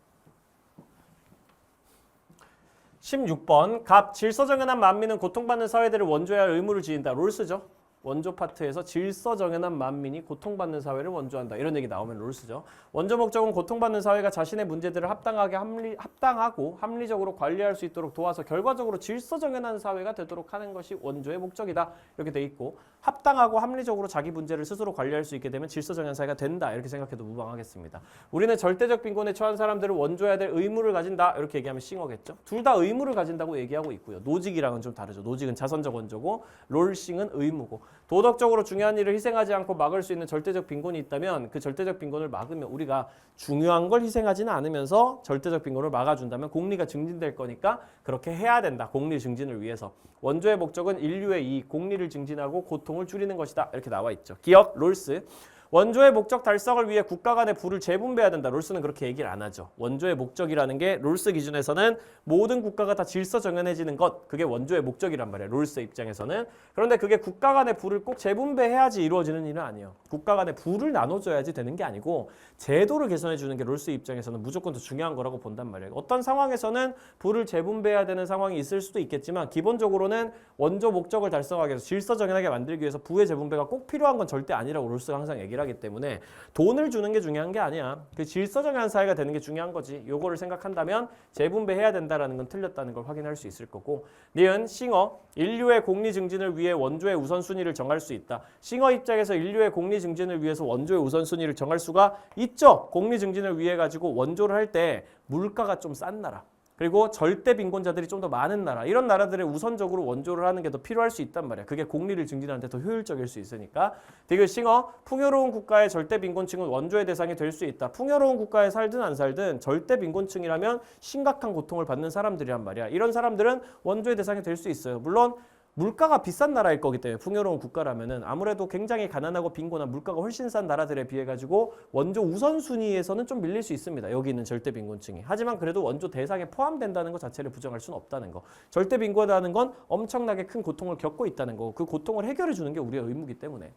16번 갑 질서정연한 만민은 고통받는 사회들을 원조해야 할 의무를 지닌다. 롤스죠. 원조 파트에서 질서정연한 만민이 고통받는 사회를 원조한다. 이런 얘기 나오면 롤스죠. 원조 목적은 고통받는 사회가 자신의 문제들을 합당하고 합리적으로 관리할 수 있도록 도와서 결과적으로 질서정연한 사회가 되도록 하는 것이 원조의 목적이다. 이렇게 돼 있고, 합당하고 합리적으로 자기 문제를 스스로 관리할 수 있게 되면 질서정연한 사회가 된다. 이렇게 생각해도 무방하겠습니다. 우리는 절대적 빈곤에 처한 사람들을 원조해야 될 의무를 가진다. 이렇게 얘기하면 싱어겠죠. 둘 다 의무를 가진다고 얘기하고 있고요. 노직이랑은 좀 다르죠. 노직은 자선적 원조고 롤싱은 의무고, 도덕적으로 중요한 일을 희생하지 않고 막을 수 있는 절대적 빈곤이 있다면 그 절대적 빈곤을 막으면 우리가 중요한 걸 희생하지는 않으면서 절대적 빈곤을 막아준다면 공리가 증진될 거니까 그렇게 해야 된다. 공리 증진을 위해서. 원조의 목적은 인류의 이익, 공리를 증진하고 고통을 줄이는 것이다. 이렇게 나와 있죠. 기억, 롤스. 원조의 목적 달성을 위해 국가 간의 부를 재분배해야 된다. 롤스는 그렇게 얘기를 안 하죠. 원조의 목적이라는 게 롤스 기준에서는 모든 국가가 다 질서정연해지는 것, 그게 원조의 목적이란 말이에요. 롤스 입장에서는. 그런데 그게 국가 간의 부를 꼭 재분배해야지 이루어지는 일은 아니에요. 국가 간의 부를 나눠줘야지 되는 게 아니고 제도를 개선해 주는 게 롤스 입장에서는 무조건 더 중요한 거라고 본단 말이에요. 어떤 상황에서는 부를 재분배해야 되는 상황이 있을 수도 있겠지만 기본적으로는 원조 목적을 달성하기 위해서 질서정연하게 만들기 위해서 부의 재분배가 꼭 필요한 건 절대 아니라고 롤스가 항상 얘기를 하기 때문에 돈을 주는 게 중요한 게 아니야. 그 질서정연한 사회가 되는 게 중요한 거지. 요거를 생각한다면 재분배해야 된다라는 건 틀렸다는 걸 확인할 수 있을 거고, 니은 싱어 인류의 공리 증진을 위해 원조의 우선순위를 정할 수 있다. 싱어 입장에서 인류의 공리 증진을 위해서 원조의 우선순위를 정할 수가 있죠. 공리 증진을 위해 가지고 원조를 할 때 물가가 좀 싼 나라, 그리고 절대 빈곤자들이 좀 더 많은 나라, 이런 나라들에 우선적으로 원조를 하는 게 더 필요할 수 있단 말이야. 그게 공리를 증진하는 데 더 효율적일 수 있으니까. 디귿 싱어, 풍요로운 국가의 절대 빈곤층은 원조의 대상이 될 수 있다. 풍요로운 국가에 살든 안 살든 절대 빈곤층이라면 심각한 고통을 받는 사람들이란 말이야. 이런 사람들은 원조의 대상이 될 수 있어요. 물론 물가가 비싼 나라일 거기 때문에 풍요로운 국가라면은 아무래도 굉장히 가난하고 빈곤한 물가가 훨씬 싼 나라들에 비해 가지고 원조 우선순위에서는 좀 밀릴 수 있습니다. 여기 있는 절대 빈곤층이. 하지만 그래도 원조 대상에 포함된다는 것 자체를 부정할 수는 없다는 거. 절대 빈곤하다는 건 엄청나게 큰 고통을 겪고 있다는 거. 그 고통을 해결해 주는 게 우리의 의무이기 때문에.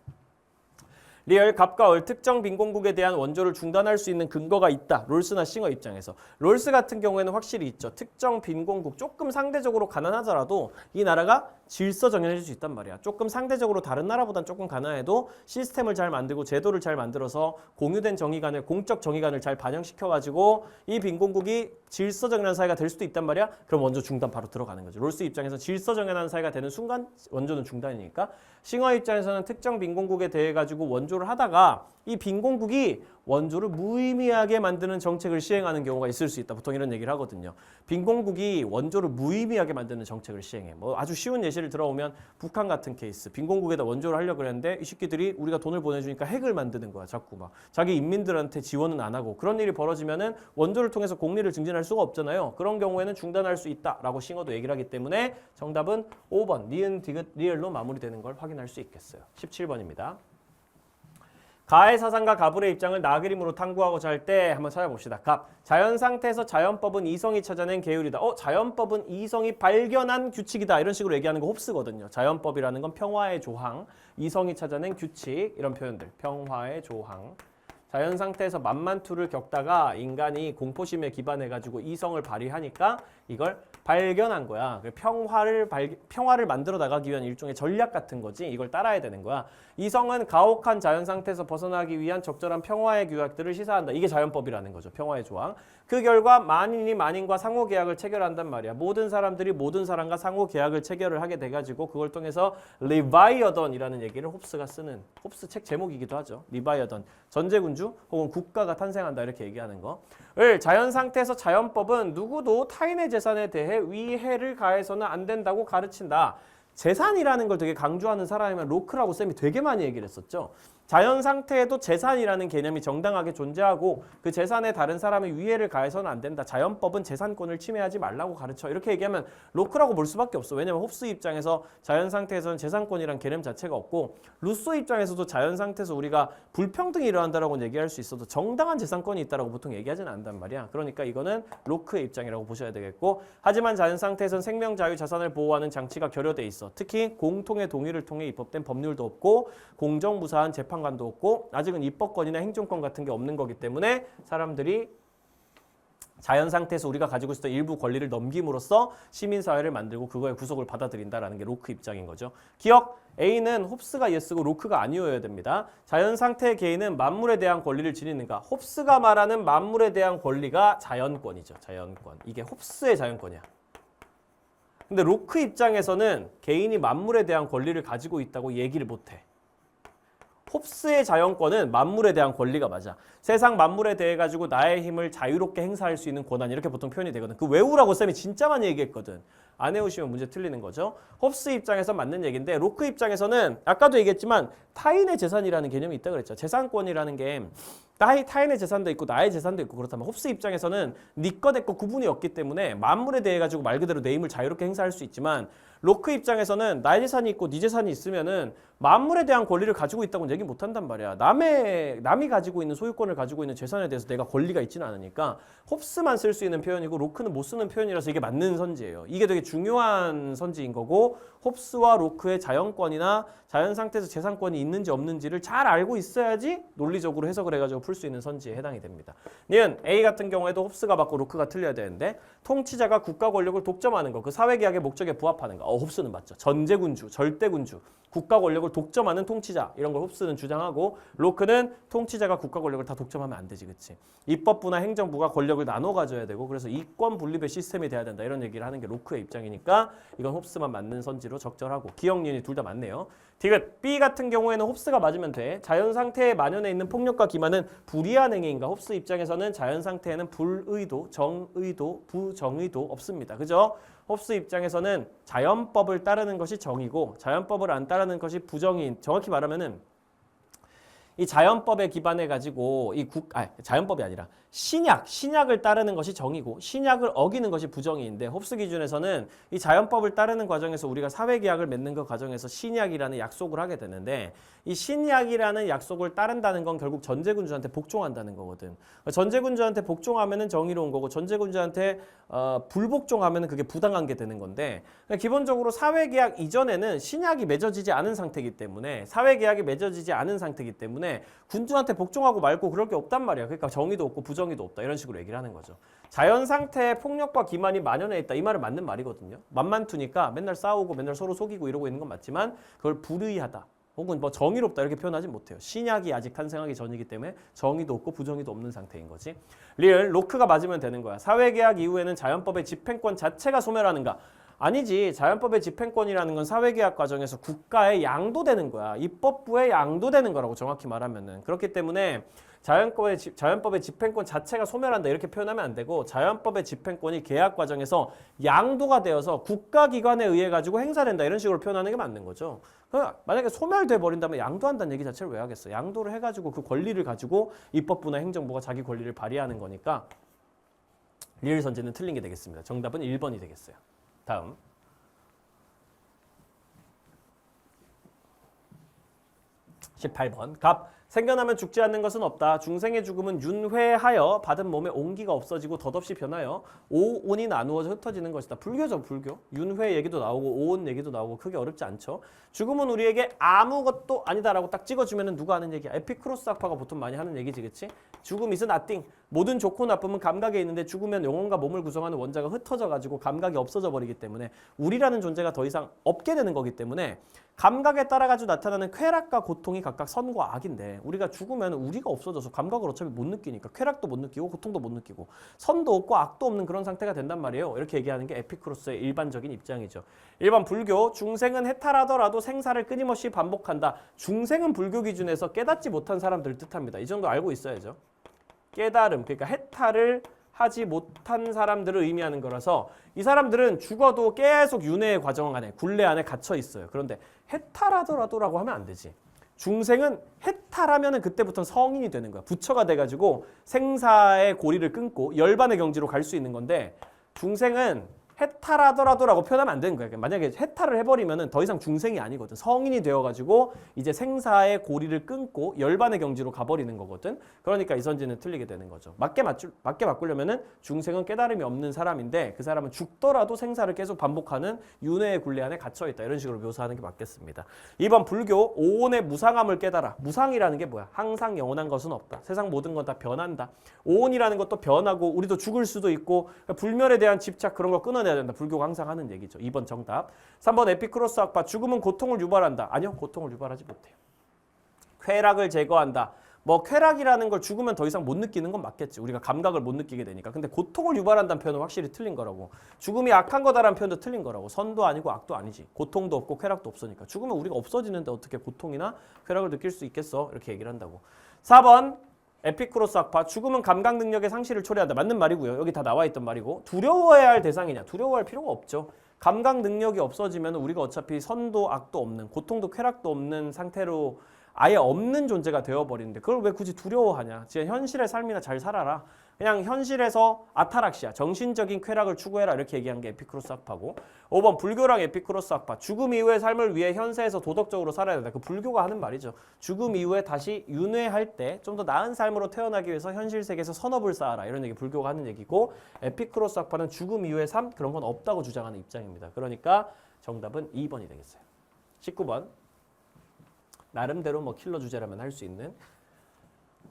리얼, 갑과 을, 특정 빈곤국에 대한 원조를 중단할 수 있는 근거가 있다. 롤스나 싱어 입장에서. 롤스 같은 경우에는 확실히 있죠. 특정 빈곤국, 조금 상대적으로 가난하더라도 이 나라가 질서 정연해 줄 수 있단 말이야. 조금 상대적으로 다른 나라보단 조금 가난해도 시스템을 잘 만들고 제도를 잘 만들어서 공유된 정의관을, 공적 정의관을 잘 반영시켜가지고 이 빈곤국이 질서 정연한 사회가 될 수도 있단 말이야. 그럼 원조 중단 바로 들어가는 거죠. 롤스 입장에서 질서 정연한 사회가 되는 순간 원조는 중단이니까. 싱어 입장에서는 특정 빈곤국에 대해 가지고 원조를 하다가 이 빈곤국이 원조를 무의미하게 만드는 정책을 시행하는 경우가 있을 수 있다. 보통 이런 얘기를 하거든요. 빈곤국이 원조를 무의미하게 만드는 정책을 시행해. 뭐 아주 쉬운 예시를 들어오면 북한 같은 케이스. 빈곤국에다 원조를 하려고 그랬는데 이 새끼들이 우리가 돈을 보내주니까 핵을 만드는 거야. 자꾸 막. 자기 인민들한테 지원은 안 하고. 그런 일이 벌어지면은 원조를 통해서 공리를 증진할 수가 없잖아요. 그런 경우에는 중단할 수 있다라고 싱어도 얘기를 하기 때문에 정답은 5번 니은 디귿 리을로 마무리되는 걸 확인할 수 있겠어요. 17번입니다. 가의 사상과 가불의 입장을 나그림으로 탐구하고자 할 때 한번 찾아봅시다. 갑. 자연 상태에서 자연법은 이성이 찾아낸 계율이다. 자연법은 이성이 발견한 규칙이다. 이런 식으로 얘기하는 거 홉스거든요. 자연법이라는 건 평화의 조항, 이성이 찾아낸 규칙, 이런 표현들. 평화의 조항. 자연 상태에서 만만투를 겪다가 인간이 공포심에 기반해가지고 이성을 발휘하니까 이걸 발견한 거야. 평화를 만들어 나가기 위한 일종의 전략 같은 거지. 이걸 따라야 되는 거야. 이성은 가혹한 자연 상태에서 벗어나기 위한 적절한 평화의 규약들을 시사한다. 이게 자연법이라는 거죠. 평화의 조항. 그 결과 만인이 만인과 상호 계약을 체결한단 말이야. 모든 사람들이 모든 사람과 상호 계약을 체결을 하게 돼가지고 그걸 통해서 리바이어던이라는 얘기를 홉스가 쓰는, 홉스 책 제목이기도 하죠. 리바이어던. 전제군주 혹은 국가가 탄생한다 이렇게 얘기하는 거.을 자연 상태에서 자연법은 누구도 타인의 재산에 대해 위해를 가해서는 안 된다고 가르친다. 재산이라는 걸 되게 강조하는 사람이면 로크라고 쌤이 되게 많이 얘기를 했었죠. 자연 상태에도 재산이라는 개념이 정당하게 존재하고 그 재산에 다른 사람의 위해를 가해서는 안 된다. 자연법은 재산권을 침해하지 말라고 가르쳐. 이렇게 얘기하면 로크라고 볼 수밖에 없어. 왜냐면 홉스 입장에서 자연 상태에서는 재산권이란 개념 자체가 없고 루소 입장에서도 자연 상태에서 우리가 불평등이 일어난다라고 얘기할 수 있어도 정당한 재산권이 있다라고 보통 얘기하지는 않단 말이야. 그러니까 이거는 로크의 입장이라고 보셔야 되겠고, 하지만 자연 상태에서는 생명, 자유, 자산을 보호하는 장치가 결여돼 있어. 특히 공통의 동의를 통해 입법된 법률도 없고 공정무사한 재판관도 없고 아직은 입법권이나 행정권 같은 게 없는 거기 때문에 사람들이 자연 상태에서 우리가 가지고 있었던 일부 권리를 넘김으로써 시민사회를 만들고 그거에 구속을 받아들인다라는 게 로크 입장인 거죠. 기억! A는 홉스가 예스고 로크가 아니어야 됩니다. 자연 상태의 개인은 만물에 대한 권리를 지니는가? 홉스가 말하는 만물에 대한 권리가 자연권이죠. 자연권. 이게 홉스의 자연권이야. 근데 로크 입장에서는 개인이 만물에 대한 권리를 가지고 있다고 얘기를 못해. 홉스의 자연권은 만물에 대한 권리가 맞아. 세상 만물에 대해 가지고 나의 힘을 자유롭게 행사할 수 있는 권한, 이렇게 보통 표현이 되거든. 그 외우라고 쌤이 진짜 많이 얘기했거든. 안 외우시면 문제 틀리는 거죠. 홉스 입장에서 맞는 얘기인데 로크 입장에서는 아까도 얘기했지만 타인의 재산이라는 개념이 있다고 그랬죠. 재산권이라는 게 타인의 재산도 있고 나의 재산도 있고 그렇다면 홉스 입장에서는 네 거 내 거 구분이 없기 때문에 만물에 대해 가지고 말 그대로 내 힘을 자유롭게 행사할 수 있지만 로크 입장에서는 나의 재산이 있고 네 재산이 있으면은 만물에 대한 권리를 가지고 있다고는 얘기 못 한단 말이야. 남이 가지고 있는 소유권을 가지고 있는 재산에 대해서 내가 권리가 있지는 않으니까 홉스만 쓸 수 있는 표현이고 로크는 못 쓰는 표현이라서 이게 맞는 선지예요. 이게 되게 중요한 선지인 거고 홉스와 로크의 자연권이나 자연 상태에서 재산권이 있는지 없는지를 잘 알고 있어야지 논리적으로 해석을 해가지고 풀 수 있는 선지에 해당이 됩니다. 니은 A 같은 경우에도 홉스가 맞고 로크가 틀려야 되는데 통치자가 국가 권력을 독점하는 거, 그 사회계약의 목적에 부합하는 거. 홉스는 맞죠. 전제군주, 절대군주, 국가 권력을 독점하는 통치자, 이런 걸 홉스는 주장하고 로크는 통치자가 국가 권력을 다 독점하면 안 되지, 그치? 입법부나 행정부가 권력을 나눠 가져야 되고 그래서 이권 분립의 시스템이 돼야 된다, 이런 얘기를 하는 게 로크의 입장. 입장이니까 이건 홉스만 맞는 선지로 적절하고 기억, 니은이 둘 다 맞네요. 디귿 B 같은 경우에는 홉스가 맞으면 돼. 자연 상태에 만연해 있는 폭력과 기만은 불이한 행위인가? 홉스 입장에서는 자연 상태에는 불의도, 정의도, 부정의도 없습니다. 그죠? 홉스 입장에서는 자연법을 따르는 것이 정의고 자연법을 안 따르는 것이 부정의인. 정확히 말하면은 이 자연법에 기반해 가지고 자연법이 아니라 신약을 따르는 것이 정의고 신약을 어기는 것이 부정의인데 홉스 기준에서는 이 자연법을 따르는 과정에서 우리가 사회계약을 맺는 그 과정에서 신약이라는 약속을 하게 되는데 이 신약이라는 약속을 따른다는 건 결국 전제군주한테 복종한다는 거거든. 전제군주한테 복종하면은 정의로운 거고 전제군주한테 불복종하면은 그게 부당한 게 되는 건데 기본적으로 사회계약 이전에는 신약이 맺어지지 않은 상태이기 때문에 사회계약이 맺어지지 않은 상태이기 때문에 군주한테 복종하고 말고 그럴 게 없단 말이야. 그러니까 정의도 없고 부정의도 없다. 이런 식으로 얘기를 하는 거죠. 자연 상태에 폭력과 기만이 만연해 있다. 이 말은 맞는 말이거든요. 만만투니까 맨날 싸우고 맨날 서로 속이고 이러고 있는 건 맞지만 그걸 불의하다. 혹은 뭐 정의롭다 이렇게 표현하지 못해요. 신약이 아직 탄생하기 전이기 때문에 정의도 없고 부정의도 없는 상태인 거지. 리을, 로크가 맞으면 되는 거야. 사회계약 이후에는 자연법의 집행권 자체가 소멸하는가? 아니지. 자연법의 집행권이라는 건 사회계약 과정에서 국가에 양도되는 거야. 입법부에 양도되는 거라고 정확히 말하면은. 그렇기 때문에 자연법의 집행권 자체가 소멸한다 이렇게 표현하면 안 되고 자연법의 집행권이 계약 과정에서 양도가 되어서 국가기관에 의해 가지고 행사된다 이런 식으로 표현하는 게 맞는 거죠. 만약에 소멸돼 버린다면 양도한다는 얘기 자체를 왜 하겠어? 양도를 해가지고 그 권리를 가지고 입법부나 행정부가 자기 권리를 발휘하는 거니까 리을 선지는 틀린 게 되겠습니다. 정답은 1번이 되겠어요. 다음 18번 갑 생겨나면 죽지 않는 것은 없다. 중생의 죽음은 윤회하여 받은 몸에 온기가 없어지고 덧없이 변하여 오온이 나누어져 흩어지는 것이다. 불교죠, 불교. 윤회 얘기도 나오고 오온 얘기도 나오고 크게 어렵지 않죠. 죽음은 우리에게 아무것도 아니다라고 딱 찍어주면 누가 하는 얘기야? 에피크로스 학파가 보통 많이 하는 얘기지, 그치? 죽음 is nothing. 모든 좋고 나쁨은 감각에 있는데 죽으면 영혼과 몸을 구성하는 원자가 흩어져가지고 감각이 없어져 버리기 때문에 우리라는 존재가 더 이상 없게 되는 거기 때문에 감각에 따라가지고 나타나는 쾌락과 고통이 각각 선과 악인데 우리가 죽으면 우리가 없어져서 감각을 어차피 못 느끼니까 쾌락도 못 느끼고 고통도 못 느끼고 선도 없고 악도 없는 그런 상태가 된단 말이에요. 이렇게 얘기하는 게 에피크로스의 일반적인 입장이죠. 1번 불교 중생은 해탈하더라도 생사를 끊임없이 반복한다. 중생은 불교 기준에서 깨닫지 못한 사람들을 뜻합니다. 이 정도 알고 있어야죠. 깨달음, 그러니까 해탈을 하지 못한 사람들을 의미하는 거라서 이 사람들은 죽어도 계속 윤회의 과정 안에 굴레 안에 갇혀 있어요. 그런데 해탈하더라도라고 하면 안 되지. 중생은 해탈하면은 그때부터는 성인이 되는 거야. 부처가 돼가지고 생사의 고리를 끊고 열반의 경지로 갈 수 있는 건데 중생은 해탈하더라도라고 표현하면 안 되는 거야. 만약에 해탈을 해버리면은 더 이상 중생이 아니거든. 성인이 되어가지고 이제 생사의 고리를 끊고 열반의 경지로 가버리는 거거든. 그러니까 이 선지는 틀리게 되는 거죠. 맞게 바꾸려면은 중생은 깨달음이 없는 사람인데 그 사람은 죽더라도 생사를 계속 반복하는 윤회의 굴레 안에 갇혀있다. 이런 식으로 묘사하는 게 맞겠습니다. 2번 불교 오온의 무상함을 깨달아. 무상이라는 게 뭐야? 항상 영원한 것은 없다. 세상 모든 건 다 변한다. 오온이라는 것도 변하고 우리도 죽을 수도 있고 불멸에 대한 집착 그런 거 끊어내야 된다. 불교가 항상 하는 얘기죠. 2번 정답. 3번 에피크로스 학파 죽음은 고통을 유발한다. 아니요. 고통을 유발하지 못해요. 쾌락을 제거한다. 뭐 쾌락이라는 걸 죽으면 더 이상 못 느끼는 건 맞겠지. 우리가 감각을 못 느끼게 되니까. 근데 고통을 유발한다는 표현은 확실히 틀린 거라고. 죽음이 악한 거다라는 표현도 틀린 거라고. 선도 아니고 악도 아니지. 고통도 없고 쾌락도 없으니까. 죽으면 우리가 없어지는데 어떻게 고통이나 쾌락을 느낄 수 있겠어? 이렇게 얘기를 한다고. 4번 에피크로스 학파 죽음은 감각 능력의 상실을 초래한다. 맞는 말이고요. 여기 다 나와 있던 말이고. 두려워해야 할 대상이냐? 두려워할 필요가 없죠. 감각 능력이 없어지면 우리가 어차피 선도 악도 없는 고통도 쾌락도 없는 상태로 아예 없는 존재가 되어버리는데 그걸 왜 굳이 두려워하냐. 진짜 현실의 삶이나 잘 살아라. 그냥 현실에서 아타락시아, 정신적인 쾌락을 추구해라. 이렇게 얘기한 게 에피크로스 학파고. 5번 불교랑 에피크로스 학파. 죽음 이후의 삶을 위해 현세에서 도덕적으로 살아야 된다. 그 불교가 하는 말이죠. 죽음 이후에 다시 윤회할 때 좀 더 나은 삶으로 태어나기 위해서 현실 세계에서 선업을 쌓아라. 이런 얘기 불교가 하는 얘기고 에피크로스 학파는 죽음 이후의 삶 그런 건 없다고 주장하는 입장입니다. 그러니까 정답은 2번이 되겠어요. 19번. 나름대로 뭐 킬러 주제라면 할 수 있는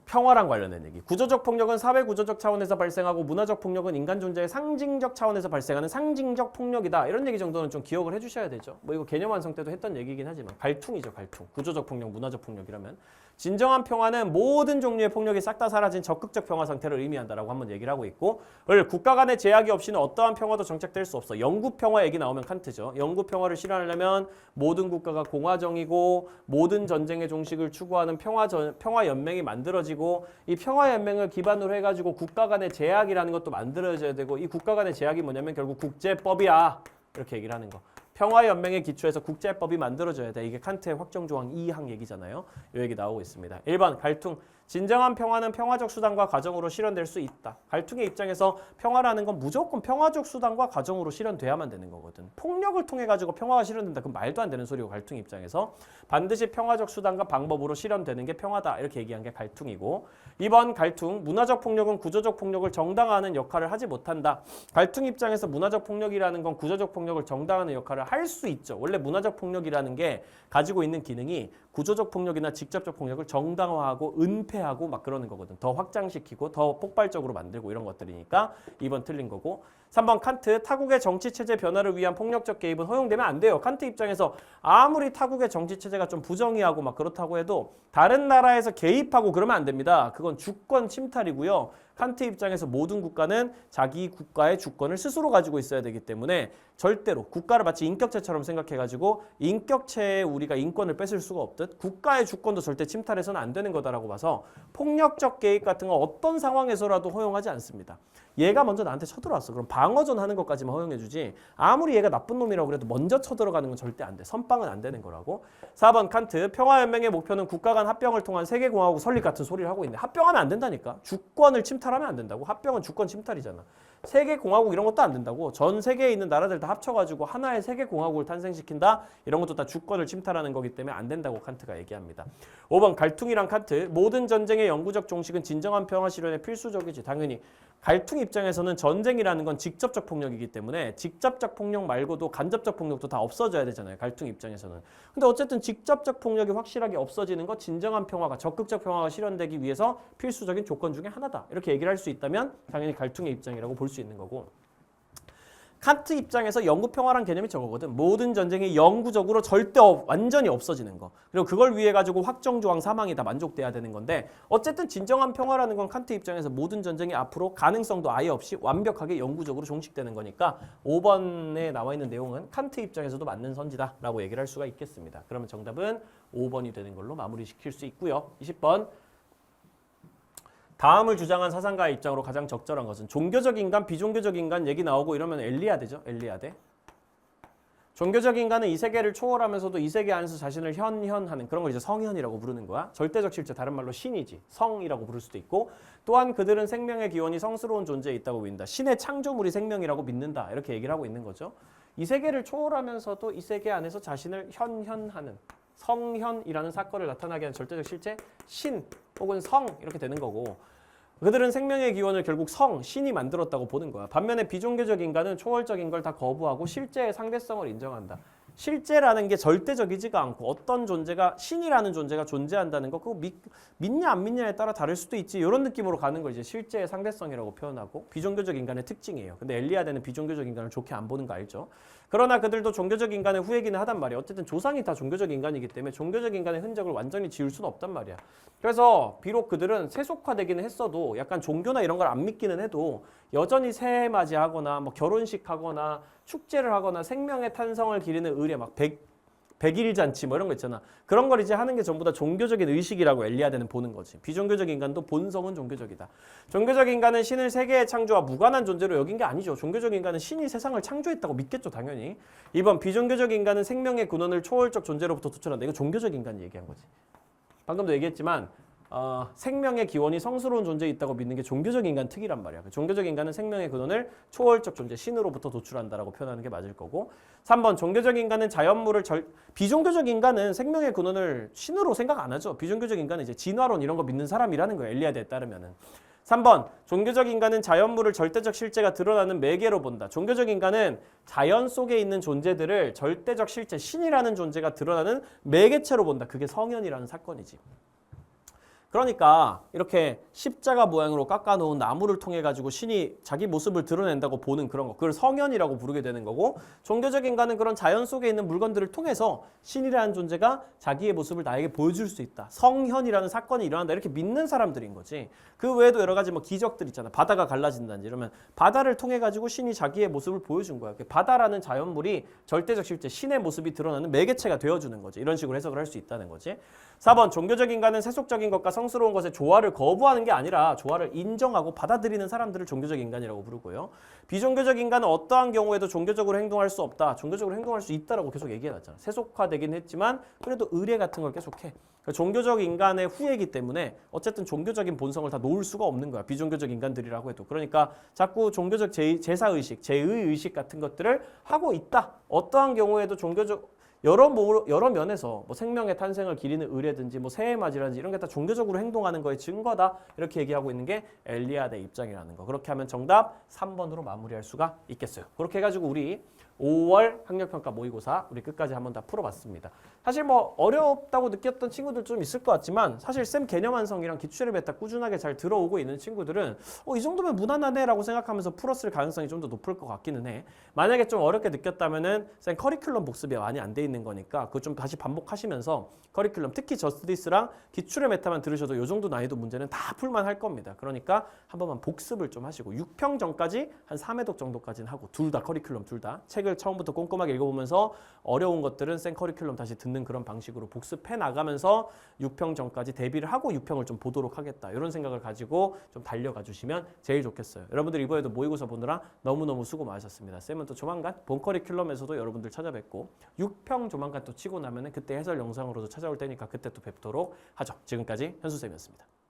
평화랑 관련된 얘기. 구조적 폭력은 사회 구조적 차원에서 발생하고 문화적 폭력은 인간 존재의 상징적 차원에서 발생하는 상징적 폭력이다. 이런 얘기 정도는 좀 기억을 해주셔야 되죠. 뭐 이거 개념 완성 때도 했던 얘기긴 하지만 갈퉁이죠, 갈퉁. 구조적 폭력, 문화적 폭력이라면. 진정한 평화는 모든 종류의 폭력이 싹 다 사라진 적극적 평화 상태를 의미한다라고 한번 얘기를 하고 있고, 국가 간의 제약이 없이는 어떠한 평화도 정착될 수 없어. 영구 평화 얘기 나오면 칸트죠. 영구 평화를 실현하려면 모든 국가가 공화정이고 모든 전쟁의 종식을 추구하는 평화 연맹이 만들어지고, 이 평화 연맹을 기반으로 해가지고 국가 간의 제약이라는 것도 만들어져야 되고, 이 국가 간의 제약이 뭐냐면 결국 국제법이야, 이렇게 얘기를 하는 거. 평화연맹의 기초에서 국제법이 만들어져야 돼. 이게 칸트의 확정조항 2항 얘기잖아요. 이 얘기 나오고 있습니다. 1번 갈퉁. 진정한 평화는 평화적 수단과 과정으로 실현될 수 있다. 갈퉁의 입장에서 평화라는 건 무조건 평화적 수단과 과정으로 실현돼야만 되는 거거든. 폭력을 통해 가지고 평화가 실현된다. 그건 말도 안 되는 소리고, 갈퉁 입장에서 반드시 평화적 수단과 방법으로 실현되는 게 평화다, 이렇게 얘기한 게 갈퉁이고, 2번 갈퉁. 문화적 폭력은 구조적 폭력을 정당화하는 역할을 하지 못한다. 갈퉁 입장에서 문화적 폭력이라는 건 구조적 폭력을 정당화하는 역할을 할 수 있죠. 원래 문화적 폭력이라는 게 가지고 있는 기능이 구조적 폭력이나 직접적 폭력을 정당화하고 은폐하고 막 그러는 거거든. 더 확장시키고 더 폭발적으로 만들고 이런 것들이니까 2번 틀린 거고. 3번 칸트. 타국의 정치체제 변화를 위한 폭력적 개입은 허용되면 안 돼요. 칸트 입장에서 아무리 타국의 정치체제가 좀 부정의하고 막 그렇다고 해도 다른 나라에서 개입하고 그러면 안 됩니다. 그건 주권 침탈이고요. 칸트 입장에서 모든 국가는 자기 국가의 주권을 스스로 가지고 있어야 되기 때문에 절대로 국가를 마치 인격체처럼 생각해가지고 인격체에 우리가 인권을 뺏을 수가 없듯 국가의 주권도 절대 침탈해서는 안 되는 거다라고 봐서 폭력적 개입 같은 거 어떤 상황에서라도 허용하지 않습니다. 얘가 먼저 나한테 쳐들어왔어. 그럼 방어전 하는 것까지만 허용해주지, 아무리 얘가 나쁜 놈이라고 그래도 먼저 쳐들어가는 건 절대 안 돼. 선빵은 안 되는 거라고. 4번 칸트. 평화연맹의 목표는 국가 간 합병을 통한 세계공화국 설립 같은 소리를 하고 있는데, 합병하면 안 된다니까. 주권을 침탈하면 안 된다고. 합병은 주권 침탈이잖아. 세계공화국 이런 것도 안 된다고. 전 세계에 있는 나라들 다 합쳐가지고 하나의 세계공화국을 탄생시킨다. 이런 것도 다 주권을 침탈하는 거기 때문에 안 된다고 칸트가 얘기합니다. 5번 갈퉁이랑 칸트. 모든 전쟁의 영구적 종식은 진정한 평화 실현에 필수적이지. 당연히 갈퉁 입장에서는 전쟁이라는 건 직접적 폭력이기 때문에 직접적 폭력 말고도 간접적 폭력도 다 없어져야 되잖아요. 갈퉁 입장에서는. 근데 어쨌든 직접적 폭력이 확실하게 없어지는 것, 진정한 평화가, 적극적 평화가 실현되기 위해서 필수적인 조건 중에 하나다. 이렇게 얘기를 할 수 있다면 당연히 갈퉁의 입장이라고 볼 수 있는 거고. 칸트 입장에서 영구 평화란 개념이 저거거든. 모든 전쟁이 영구적으로 절대 완전히 없어지는 거. 그리고 그걸 위해 가지고 확정조항 3항이 다 만족돼야 되는 건데, 어쨌든 진정한 평화라는 건 칸트 입장에서 모든 전쟁이 앞으로 가능성도 아예 없이 완벽하게 영구적으로 종식되는 거니까 5번에 나와 있는 내용은 칸트 입장에서도 맞는 선지다라고 얘기를 할 수가 있겠습니다. 그러면 정답은 5번이 되는 걸로 마무리시킬 수 있고요. 20번. 다음을 주장한 사상가의 입장으로 가장 적절한 것은, 종교적 인간, 비종교적 인간 얘기 나오고 이러면 엘리아데죠. 엘리아데. 종교적 인간은 이 세계를 초월하면서도 이 세계 안에서 자신을 현현하는 그런 걸 이제 성현이라고 부르는 거야. 절대적 실제, 다른 말로 신이지. 성이라고 부를 수도 있고, 또한 그들은 생명의 기원이 성스러운 존재에 있다고 믿는다. 신의 창조물이 생명이라고 믿는다. 이렇게 얘기를 하고 있는 거죠. 이 세계를 초월하면서도 이 세계 안에서 자신을 현현하는, 성현이라는 사건을 나타나게 하는 절대적 실제, 신 혹은 성 이렇게 되는 거고, 그들은 생명의 기원을 결국 신이 만들었다고 보는 거야. 반면에 비종교적 인간은 초월적인 걸 다 거부하고 실제의 상대성을 인정한다. 실제라는 게 절대적이지가 않고 어떤 존재가, 신이라는 존재가 존재한다는 거, 그거 믿냐 안 믿냐에 따라 다를 수도 있지, 이런 느낌으로 가는 걸 이제 실제의 상대성이라고 표현하고, 비종교적 인간의 특징이에요. 근데 엘리아데는 비종교적 인간을 좋게 안 보는 거 알죠? 그러나 그들도 종교적 인간의 후예기는 하단 말이야. 어쨌든 조상이 다 종교적 인간이기 때문에 종교적 인간의 흔적을 완전히 지울 수는 없단 말이야. 그래서 비록 그들은 세속화되기는 했어도, 약간 종교나 이런 걸 안 믿기는 해도 여전히 새해 맞이하거나 뭐 결혼식 하거나 축제를 하거나 생명의 탄성을 기리는 의례, 막 백일 잔치 뭐 이런 거 있잖아. 그런 걸 이제 하는 게 전부 다 종교적인 의식이라고 엘리아데는 보는 거지. 비종교적 인간도 본성은 종교적이다. 종교적 인간은 신을 세계의 창조와 무관한 존재로 여긴 게 아니죠. 종교적 인간은 신이 세상을 창조했다고 믿겠죠, 당연히. 2번 비종교적 인간은 생명의 근원을 초월적 존재로부터 도출한다. 이거 종교적 인간이 얘기한 거지. 방금도 얘기했지만 생명의 기원이 성스러운 존재에 있다고 믿는 게 종교적 인간 특이란 말이야. 종교적 인간은 생명의 근원을 초월적 존재, 신으로부터 도출한다라고 표현하는 게 맞을 거고. 3번 종교적 인간은 자연물을 비종교적 인간은 생명의 근원을 신으로 생각 안 하죠. 비종교적 인간은 이제 진화론 이런 거 믿는 사람이라는 거예요. 엘리아데에 따르면은. 3번 종교적 인간은 자연물을 절대적 실제가 드러나는 매개로 본다. 종교적 인간은 자연 속에 있는 존재들을 절대적 실제, 신이라는 존재가 드러나는 매개체로 본다. 그게 성현이라는 사건이지. 그러니까 이렇게 십자가 모양으로 깎아놓은 나무를 통해 가지고 신이 자기 모습을 드러낸다고 보는 그런 거, 그걸 성현이라고 부르게 되는 거고, 종교적 인간은 그런 자연 속에 있는 물건들을 통해서 신이라는 존재가 자기의 모습을 나에게 보여줄 수 있다. 성현이라는 사건이 일어난다. 이렇게 믿는 사람들인 거지. 그 외에도 여러 가지 뭐 기적들 있잖아. 바다가 갈라진다든지 이러면 바다를 통해 가지고 신이 자기의 모습을 보여준 거야. 바다라는 자연물이 절대적 실제 신의 모습이 드러나는 매개체가 되어주는 거지. 이런 식으로 해석을 할 수 있다는 거지. 4번 종교적 인간은 세속적인 것과 성스러운 것의 조화를 거부하는 게 아니라 조화를 인정하고 받아들이는 사람들을 종교적 인간이라고 부르고요. 비종교적 인간은 어떠한 경우에도 종교적으로 행동할 수 없다. 종교적으로 행동할 수 있다라고 계속 얘기해놨잖아. 세속화되긴 했지만 그래도 의례 같은 걸 계속해. 종교적 인간의 후예이기 때문에 어쨌든 종교적인 본성을 다 놓을 수가 없는 거야. 비종교적 인간들이라고 해도. 그러니까 자꾸 종교적 제사의식, 제의의식 같은 것들을 하고 있다. 어떠한 경우에도 종교적 여러 면에서 뭐 생명의 탄생을 기리는 의례든지 뭐 새해 맞이라든지 이런 게 다 종교적으로 행동하는 거의 증거다. 이렇게 얘기하고 있는 게 엘리아드의 입장이라는 거. 그렇게 하면 정답 3번으로 마무리할 수가 있겠어요. 그렇게 해가지고 우리 5월 학력평가 모의고사 우리 끝까지 한번 다 풀어봤습니다. 사실 뭐 어렵다고 느꼈던 친구들 좀 있을 것 같지만 사실 쌤 개념 완성이랑 기출의 베타 꾸준하게 잘 들어오고 있는 친구들은 이 정도면 무난하네 라고 생각하면서 풀었을 가능성이 좀 더 높을 것 같기는 해. 만약에 좀 어렵게 느꼈다면은 쌤 커리큘럼 복습이 많이 안 돼 있는 거니까 그거 좀 다시 반복하시면서 커리큘럼 특히 저스티스랑 기출의 메타만 들으셔도 이 정도 난이도 문제는 다 풀만 할 겁니다. 그러니까 한 번만 복습을 좀 하시고 6평 전까지 한 3회독 정도까지는 하고 둘 다 커리큘럼 둘 다 책을 처음부터 꼼꼼하게 읽어보면서 어려운 것들은 생 커리큘럼 다시 듣는 그런 방식으로 복습해 나가면서 6평 전까지 대비를 하고 6평을 좀 보도록 하겠다. 이런 생각을 가지고 좀 달려가 주시면 제일 좋겠어요. 여러분들 이번에도 모의고사 보느라 너무너무 수고 많으셨습니다. 쌤은 또 조만간 본 커리큘럼에서도 여러분들 찾아뵙고 6평 조만간 또 치고 나면은 그때 해설 영상으로도 찾아올 테니까 그때 또 뵙도록 하죠. 지금까지 현수쌤이었습니다.